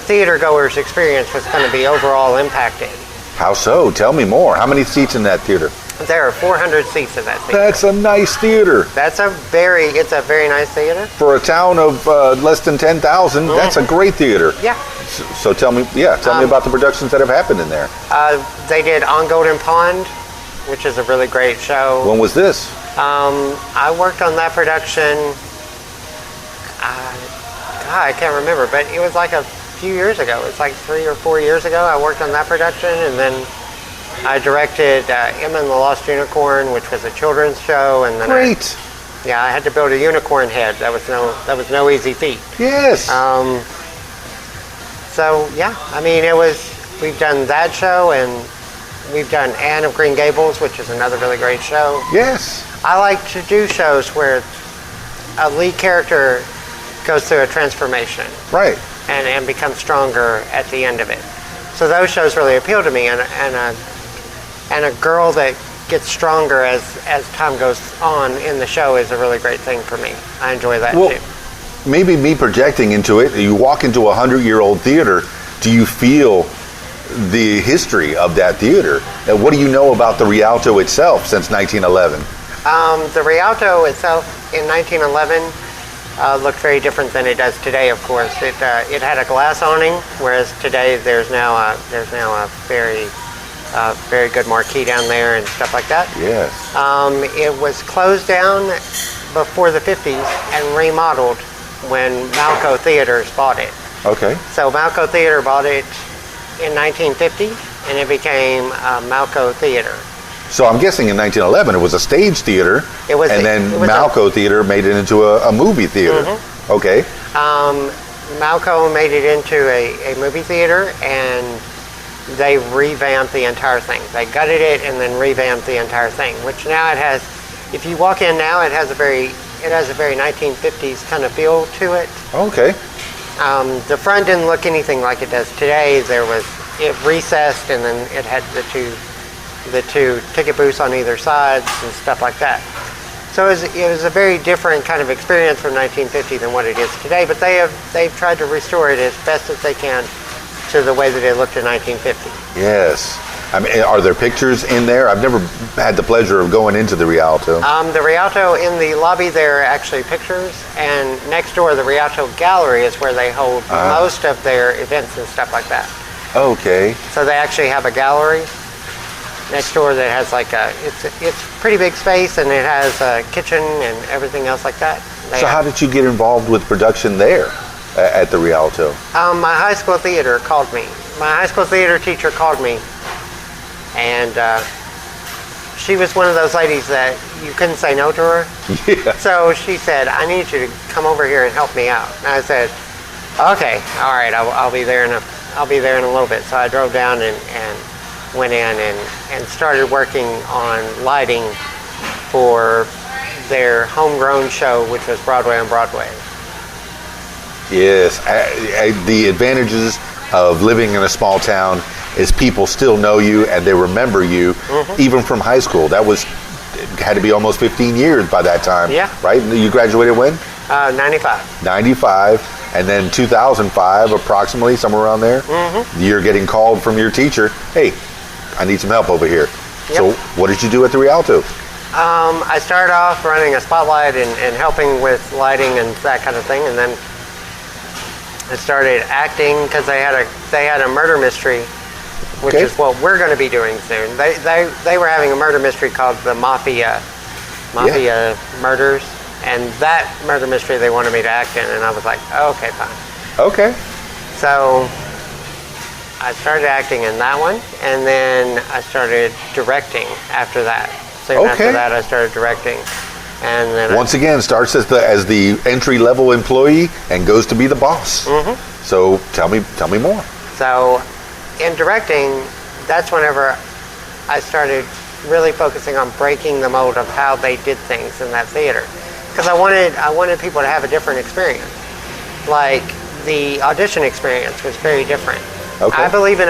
theater goer's experience was going to be overall impacted. How so? Tell me more. How many seats in that theater? There are 400 seats in that theater. That's a nice theater. It's a very nice theater. For a town of less than 10,000, that's a great theater. Yeah. So tell me about the productions that have happened in there. They did On Golden Pond, which is a really great show. When was this? I worked on that production. I can't remember, but it was like a few years ago. It's like 3 or 4 years ago. I worked on that production, and then I directed Emma and the Lost Unicorn, which was a children's show, and then I had to build a unicorn head. That was no easy feat. Yes. So yeah, I mean, we've done that show, and we've done Anne of Green Gables, which is another really great show. Yes. I like to do shows where a lead character goes through a transformation. Right. And becomes stronger at the end of it. So those shows really appeal to me, and a girl that gets stronger as time goes on in the show is a really great thing for me. I enjoy that too. Maybe me projecting into it, you walk into a 100-year-old theater, do you feel the history of that theater? And what do you know about the Rialto itself since 1911? The Rialto itself in 1911 looked very different than it does today. Of course, it had a glass awning, whereas today there's now a very good marquee down there and stuff like that. Yes. It was closed down before the 50s and remodeled when Malco Theaters bought it. Okay. So Malco Theater bought it in 1950, and it became Malco Theater. So I'm guessing in 1911 it was a stage theater, then Malco Theater made it into a movie theater. Mm-hmm. Okay. Malco made it into a movie theater, and they revamped the entire thing. They gutted it and then revamped the entire thing, which now it has. If you walk in now, it has a very 1950s kind of feel to it. Okay. The front didn't look anything like it does today. It recessed, and then it had the two ticket booths on either side and stuff like that. So it was a very different kind of experience from 1950 than what it is today, but they've tried to restore it as best as they can to the way that it looked in 1950. Yes. I mean, are there pictures in there? I've never had the pleasure of going into the Rialto. The Rialto, in the lobby, there are actually pictures, and next door, the Rialto Gallery is where they hold most of their events and stuff like that. Okay. So they actually have a gallery next door that has it's pretty big space, and it has a kitchen and everything else like that. How did you get involved with production there at the Rialto? My high school theater called me. My high school theater teacher called me, and she was one of those ladies that you couldn't say no to her. Yeah. So she said, "I need you to come over here and help me out." And I said, "Okay, all right, I'll be there in a little bit." So I drove down and went in and started working on lighting for their homegrown show, which was Broadway on Broadway. Yes, the advantages of living in a small town is people still know you and they remember you, even from high school. It had to be almost 15 years by that time. Yeah. Right? You graduated when? 95. 95, and then 2005, approximately, somewhere around there. Mm-hmm. You're getting called from your teacher, "Hey, I need some help over here." Yep. So what did you do at the Rialto? I started off running a spotlight and helping with lighting and that kind of thing, and then I started acting because they had a murder mystery, which Okay. is what we're going to be doing soon. They were having a murder mystery called the Mafia Murders, and that murder mystery they wanted me to act in, and I was like, okay, fine. Okay. So I started acting in that one, and then I started directing after that. Soon Okay. after that, I started directing, and then Once again, starts as the entry level employee and goes to be the boss. Mm-hmm. So tell me more. So in directing, that's whenever I started really focusing on breaking the mold of how they did things in that theater, because I wanted people to have a different experience. Like the audition experience was very different. Okay. They believed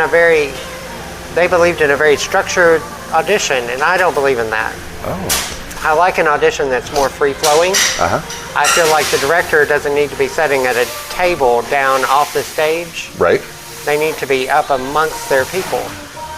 in a very structured audition, and I don't believe in that. Oh. I like an audition that's more free-flowing. Uh-huh. I feel like the director doesn't need to be sitting at a table down off the stage. Right. They need to be up amongst their people,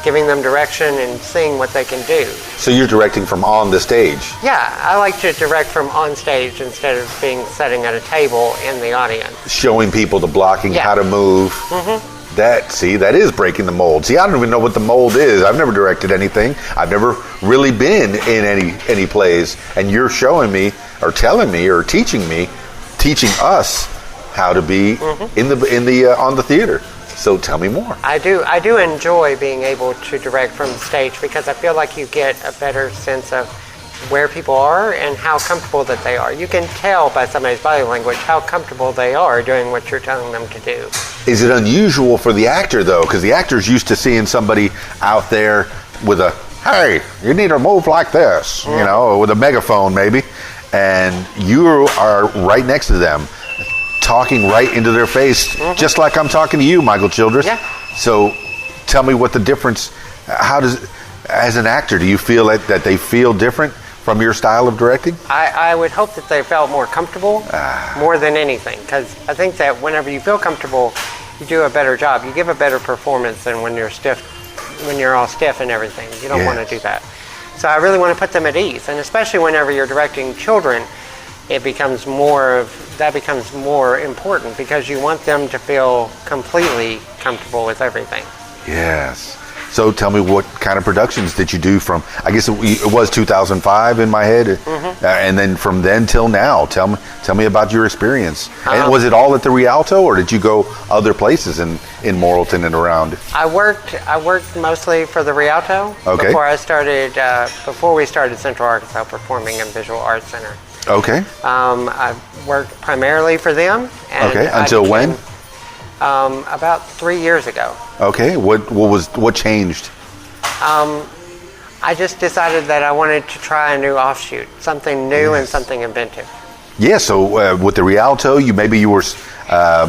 giving them direction and seeing what they can do. So you're directing from on the stage. Yeah, I like to direct from on stage instead of being sitting at a table in the audience. Showing people the blocking, Yeah. how to move. Mm-hmm. That is breaking the mold. See, I don't even know what the mold is. I've never directed anything. I've never really been in any plays. And you're showing me, or telling me, or teaching us how to be on the theater. So tell me more. I do enjoy being able to direct from the stage because I feel like you get a better sense of where people are and how comfortable that they are. You can tell by somebody's body language how comfortable they are doing what you're telling them to do. Is it unusual for the actor, though? Because the actor's used to seeing somebody out there with a, hey, you need to move like this, you know, with a megaphone maybe, and you are right next to them, talking right into their face, just like I'm talking to you, Michael Childress. Yeah. So tell me what the difference, as an actor, do you feel that they feel different from your style of directing? I would hope that they felt more comfortable more than anything, because I think that whenever you feel comfortable, you do a better job. You give a better performance than when you're stiff, when you're all stiff and everything. You don't want to do that. So I really want to put them at ease, and especially whenever you're directing children, that becomes more important because you want them to feel completely comfortable with everything. Yes. So tell me, what kind of productions did you do from, I guess it was 2005 in my head, and then from then till now, tell me about your experience. And was it all at the Rialto, or did you go other places in Morrilton and around? I worked mostly for the Rialto before we started Central Arkansas Performing and Visual Arts Center. Okay. I worked primarily for them. And okay. Until when? About 3 years ago. Okay. What changed? I just decided that I wanted to try a new offshoot, something new and something inventive. Yeah. So with the Rialto, you were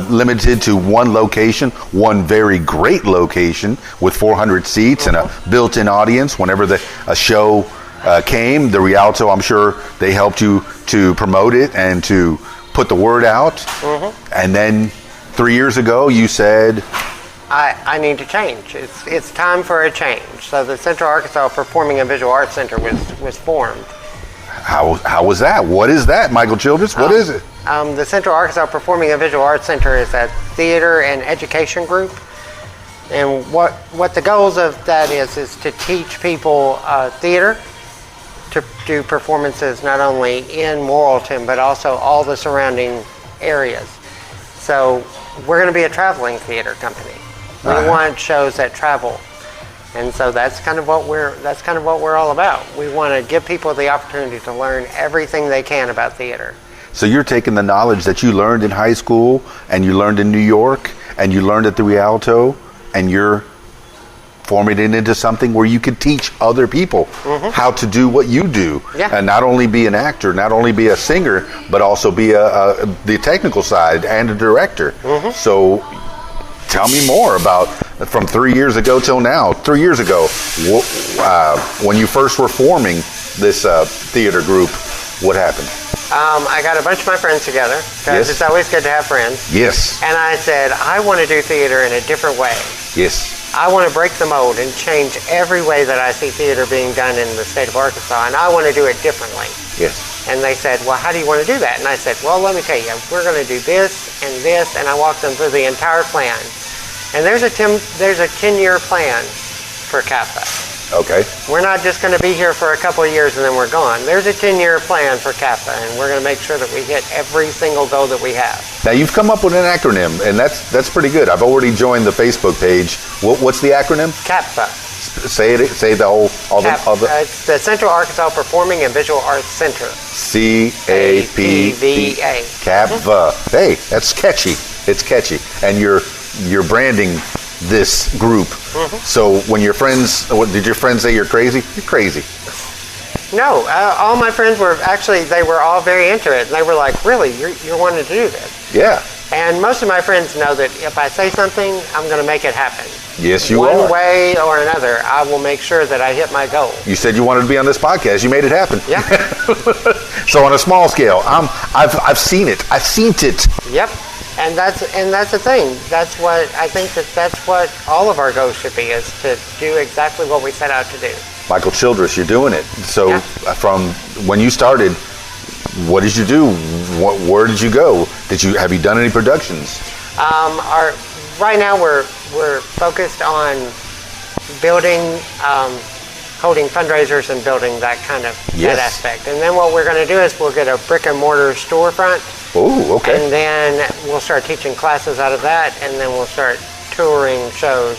limited to one location, one very great location with 400 seats and a built-in audience. Whenever a show came, the Rialto, I'm sure they helped you to promote it and to put the word out. And then 3 years ago, you said, I need to change. It's time for a change. So the Central Arkansas Performing and Visual Arts Center was formed. How was that? What is that, Michael Childress? What is it? The Central Arkansas Performing and Visual Arts Center is a theater and education group. And what the goals of that is to teach people theater, to do performances not only in Morrilton, but also all the surrounding areas. So we're going to be a traveling theater company. We want shows that travel. And so that's kind of what we're all about. We want to give people the opportunity to learn everything they can about theater. So you're taking the knowledge that you learned in high school and you learned in New York and you learned at the Rialto, and you're forming it into something where you could teach other people how to do what you do. Yeah. And not only be an actor, not only be a singer, but also be the technical side and a director. So tell me more about from 3 years ago till now. 3 years ago, when you first were forming this theater group, what happened? I got a bunch of my friends together, because it's always good to have friends. Yes. And I said, I want to do theater in a different way. Yes. I want to break the mold and change every way that I see theater being done in the state of Arkansas, and I want to do it differently. Yes. And they said, well, how do you want to do that? And I said, well, let me tell you, we're going to do this, and I walked them through the entire plan. And there's a 10-year plan for CAPVA. Okay. We're not just going to be here for a couple of years and then we're gone. There's a 10-year plan for CAPVA, and we're going to make sure that we hit every single goal that we have. Now you've come up with an acronym, and that's pretty good. I've already joined the Facebook page. What's the acronym? CAPVA. Say it. Say the whole. It's the Central Arkansas Performing and Visual Arts Center. CAPVA. CAPVA. Hey, that's catchy. It's catchy, and you're branding this group. Mm-hmm. So when your friends, did your friends say you're crazy? You're crazy. No, all my friends they were all very into it. And they were like, really, you're wanting to do this? Yeah. And most of my friends know that if I say something, I'm going to make it happen. Yes, you are. One way or another, I will make sure that I hit my goal. You said you wanted to be on this podcast. You made it happen. Yeah. So on a small scale, I've seen it. I've seen it. Yep. And that's the thing. That's what all of our goals should be, is to do exactly what we set out to do. Michael Childress, you're doing it. So yeah. From when you started, what did you do? Where did you go? Have you done any productions? Right now we're focused on building, holding fundraisers and building that kind of that aspect. And then what we're going to do is we'll get a brick and mortar storefront. Oh, okay. And then we'll start teaching classes out of that, and then we'll start touring shows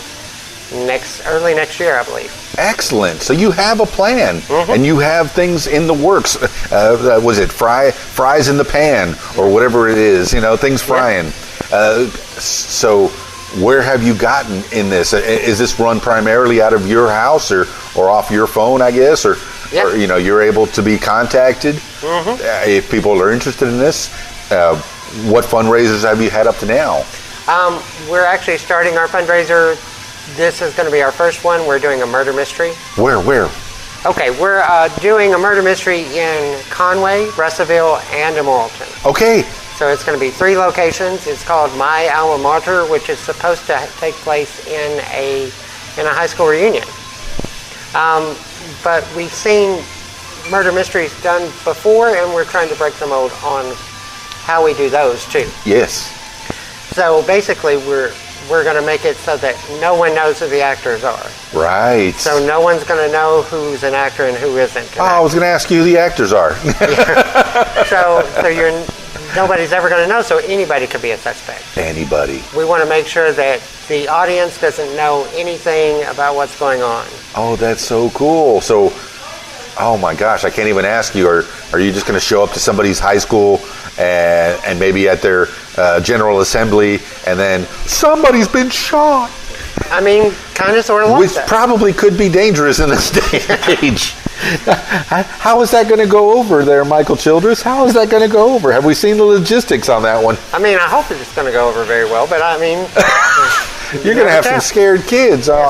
early next year, I believe. Excellent. So you have a plan, and you have things in the works. Was it fries in the pan, or whatever it is? Things frying. Yeah. So where have you gotten in this? Is this run primarily out of your house or off your phone, I guess, or you're able to be contacted if people are interested in this? What fundraisers have you had up to now? We're actually starting our fundraiser. This is going to be our first one. We're doing a murder mystery. Where? Okay, we're doing a murder mystery in Conway, Russellville, and in Morrilton. Okay. So it's going to be 3 locations. It's called My Alma Mater, which is supposed to take place in a high school reunion. But we've seen murder mysteries done before, and we're trying to break the mold on how we do those too. Yes. So basically, we're going to make it so that no one knows who the actors are. Right. So no one's going to know who's an actor and who isn't. I was going to ask you who the actors are. So nobody's ever going to know, so anybody could be a suspect. Anybody. We want to make sure that the audience doesn't know anything about what's going on. Oh, that's so cool. So, oh my gosh, I can't even ask you. Are you just going to show up to somebody's high school and maybe at their general assembly, and then somebody's been shot? I mean, kind of, sort of like Which that. probably could be dangerous in this day and age. How is that going to go over there, Michael Childress? How is that going to go over? Have we seen the logistics on that one? I mean, I hope it's going to go over very well, but I mean... You're going to have some scared kids, some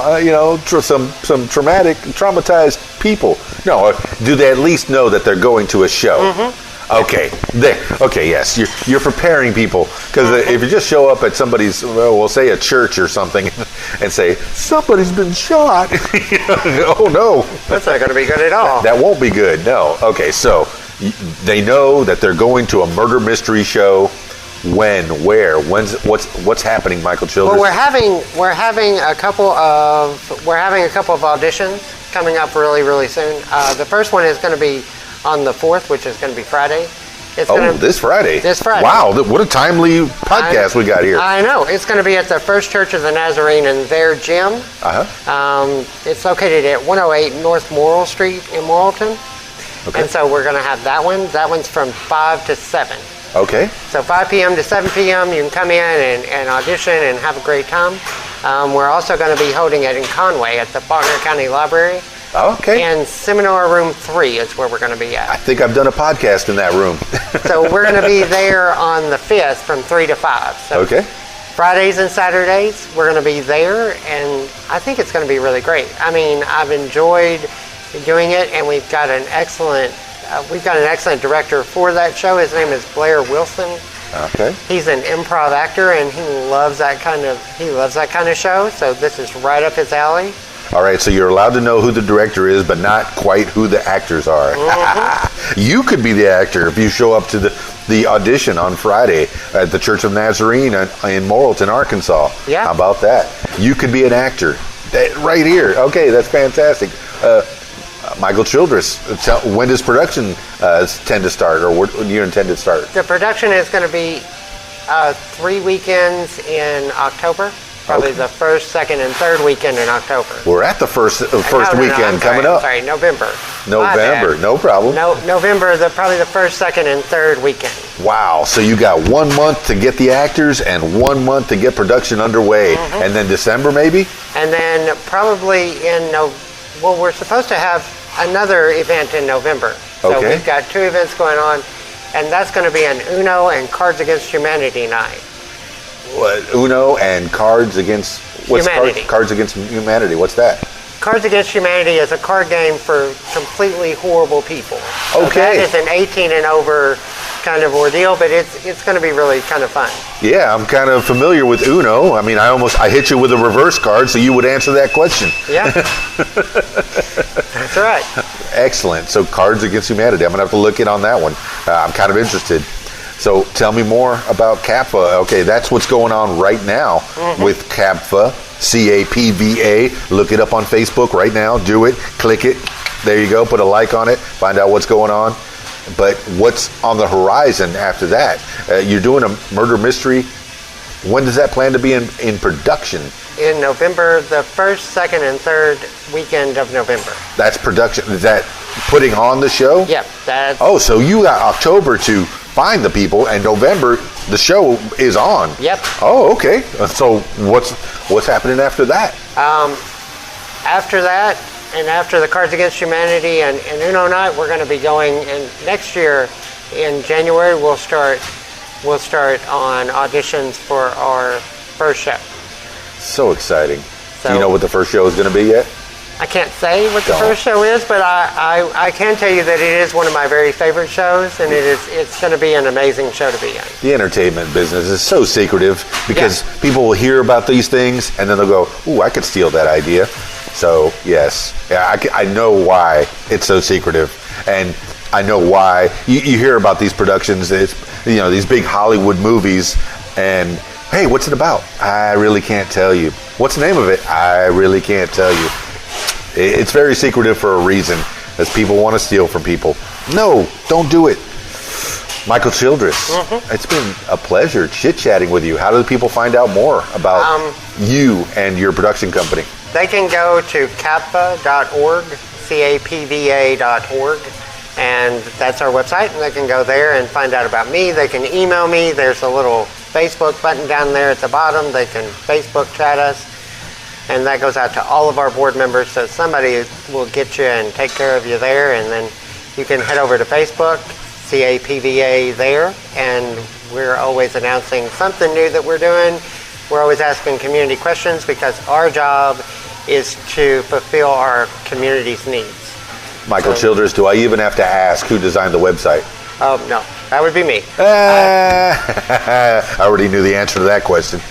traumatized people. No, do they at least know that they're going to a show? Mm-hmm. Okay, yes, you're preparing people, because if you just show up at somebody's, we'll say a church or something, and say somebody's been shot, oh no, that's not going to be good at all. That won't be good. No. Okay, so they know that they're going to a murder mystery show. When, where, what's happening, Michael Childress? Well, we're having a couple of auditions coming up really, really soon. The first one is going to be on the 4th, which is going to be Friday. This Friday. This Friday. Wow, what a timely podcast we got here. I know. It's going to be at the First Church of the Nazarene in their gym. It's located at 108 North Morrill Street in Morrilton. Okay. And so we're going to have that one. That one's from 5 to 7. Okay. So 5 p.m. to 7 p.m. you can come in and audition and have a great time. We're also going to be holding it in Conway at the Faulkner County Library. Okay. And Seminar Room 3 is where we're going to be at. I think I've done a podcast in that room. So we're going to be there on the 5th from 3 to 5. So okay. Fridays and Saturdays, we're going to be there, and I think it's going to be really great. I mean, I've enjoyed doing it, and we've got an excellent director for that show. His name is Blair Wilson. Okay. He's an improv actor, and he loves that kind of show. So this is right up his alley. All right, so you're allowed to know who the director is, but not quite who the actors are. Mm-hmm. You could be the actor if you show up to the audition on Friday at the Church of Nazarene in Morrilton, Arkansas. Yeah. How about that? You could be an actor right here. Okay, that's fantastic. Michael Childress, when does production tend to start, or what do you intend to start? The production is going to be 3 weekends in October. Probably the first, second, and third weekend in October. We're at the first I'm weekend sorry, coming up. Sorry, November. November, no problem. November, probably the first, second, and third weekend. Wow, so you got 1 month to get the actors and 1 month to get production underway. Mm-hmm. And then December maybe? And then probably we're supposed to have another event in November. So Okay. we've got 2 events going on, and that's going to be an Uno and Cards Against Humanity night. What, Uno and Cards Against Humanity. Cards Against Humanity. What's that? Cards Against Humanity is a card game for completely horrible people. So Okay. that is an 18 and over kind of ordeal, but it's going to be really kind of fun. Yeah, I'm kind of familiar with Uno. I mean, I hit you with a reverse card, so you would answer that question. Yeah. That's right. Excellent. So Cards Against Humanity. I'm going to have to look in on that one. I'm kind of interested. So tell me more about CAPVA. Okay, that's what's going on right now with CAPVA, CAPVA. Look it up on Facebook right now. Do it. Click it. There you go. Put a like on it. Find out what's going on. But what's on the horizon after that? You're doing a murder mystery. When does that plan to be in production? In November, the first, second, and third weekend of November. That's production. Is that putting on the show? Yep. That's Oh, so you got October to find the people, and November the show is on. Yep. Oh, okay. So what's happening after that? After that, and after the Cards Against Humanity and Uno Night, we're going to be going. And next year, in January, we'll start on auditions for our first show. So exciting. Do So- you know what the first show is going to be yet? I can't say what the Don't. first show is, but I can tell you that it is one of my very favorite shows, and it's going to be an amazing show to be in. The entertainment business is so secretive because people will hear about these things and then they'll go, "Ooh, I could steal that idea." So yes, yeah, I know why it's so secretive, and I know why you hear about these productions. It's these big Hollywood movies, and hey, what's it about? I really can't tell you. What's the name of it? I really can't tell you. It's very secretive for a reason, as people want to steal from people. No, don't do it. Michael Childress, it's been a pleasure chit-chatting with you. How do people find out more about you and your production company? They can go to CAPVA.org, CAPVA.org, and that's our website, and they can go there and find out about me. They can email me. There's a little Facebook button down there at the bottom. They can Facebook chat us. And that goes out to all of our board members, so somebody will get you and take care of you there. And then you can head over to Facebook, CAPVA there, and we're always announcing something new that we're doing. We're always asking community questions because our job is to fulfill our community's needs. Michael Childress, do I even have to ask who designed the website? Oh, no, that would be me. I already knew the answer to that question.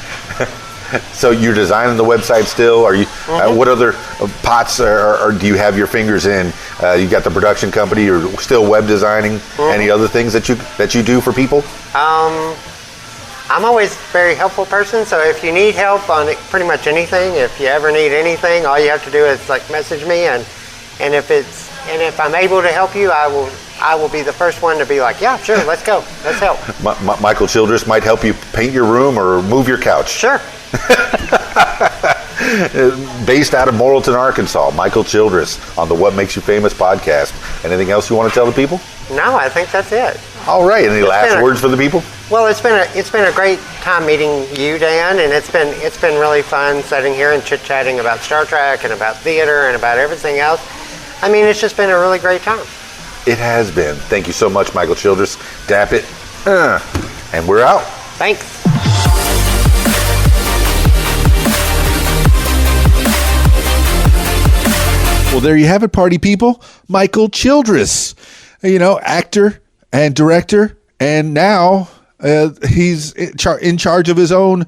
So you're designing the website still? Are you? What other pots or do you have your fingers in? You got the production company. You're still web designing. Any other things that you do for people? I'm always a very helpful person, so if you need help on pretty much anything, if you ever need anything, all you have to do is message me, and if I'm able to help you, I will be the first one to be like, yeah, sure, let's go, let's help. Michael Childress might help you paint your room or move your couch. Sure. Based out of Morrilton, Arkansas, Michael Childress on the What Makes You Famous podcast. Anything else you want to tell the people? No, I think that's it. All right. Any last words for the people? Well, it's been a great time meeting you, Dan, and it's been really fun sitting here and chit-chatting about Star Trek and about theater and about everything else. I mean, it's just been a really great time. It has been. Thank you so much, Michael Childress. Dap it. And we're out. Thanks. Well, there you have it, party people. Michael Childress, actor and director, and now He's in charge of his own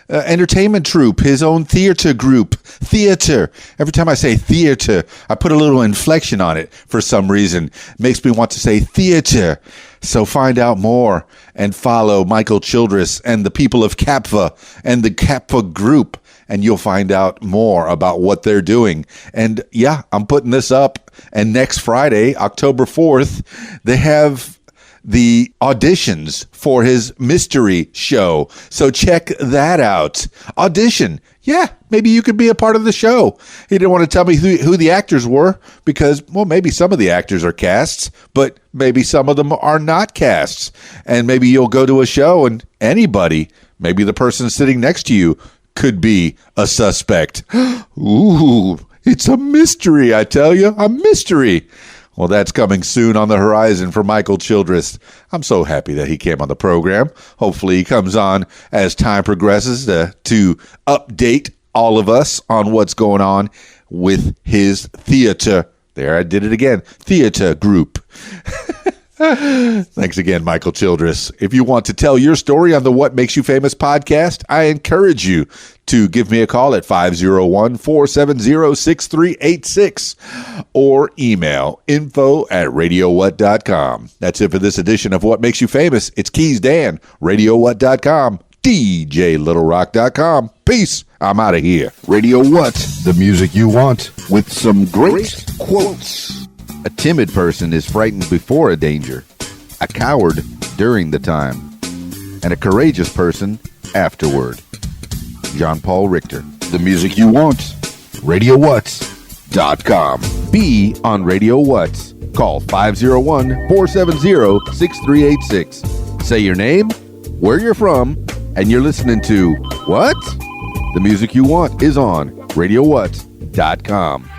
entertainment troupe, his own theater group. Theater. Every time I say theater, I put a little inflection on it for some reason. Makes me want to say theater. So find out more and follow Michael Childress and the people of CAPVA and the CAPVA group, and you'll find out more about what they're doing. And yeah, I'm putting this up, and next Friday, October 4th, they have the auditions for his mystery show. So check that out. Audition. Yeah, maybe you could be a part of the show. He didn't want to tell me who the actors were because, well, maybe some of the actors are casts, but maybe some of them are not casts. And maybe you'll go to a show and anybody, maybe the person sitting next to you, could be a suspect. Ooh, it's a mystery, I tell you, a mystery. Well, that's coming soon on the horizon for Michael Childress. I'm so happy that he came on the program. Hopefully he comes on as time progresses to update all of us on what's going on with his theater. There, I did it again. Theater group. Thanks again, Michael Childress. If you want to tell your story on the What Makes You Famous podcast, I encourage you to give me a call at 501-470-6386 or email info@radiowhat.com. That's it for this edition of What Makes You Famous. It's Keys Dan, radiowhat.com, djlittlerock.com. Peace. I'm out of here. Radio What? The music you want with some great quotes. A timid person is frightened before a danger, a coward during the time, and a courageous person afterward. John Paul Richter. The music you want. RadioWhat.com. Be on Radio What. Call 501-470-6386. Say your name, where you're from, and you're listening to What? The music you want is on RadioWhat.com.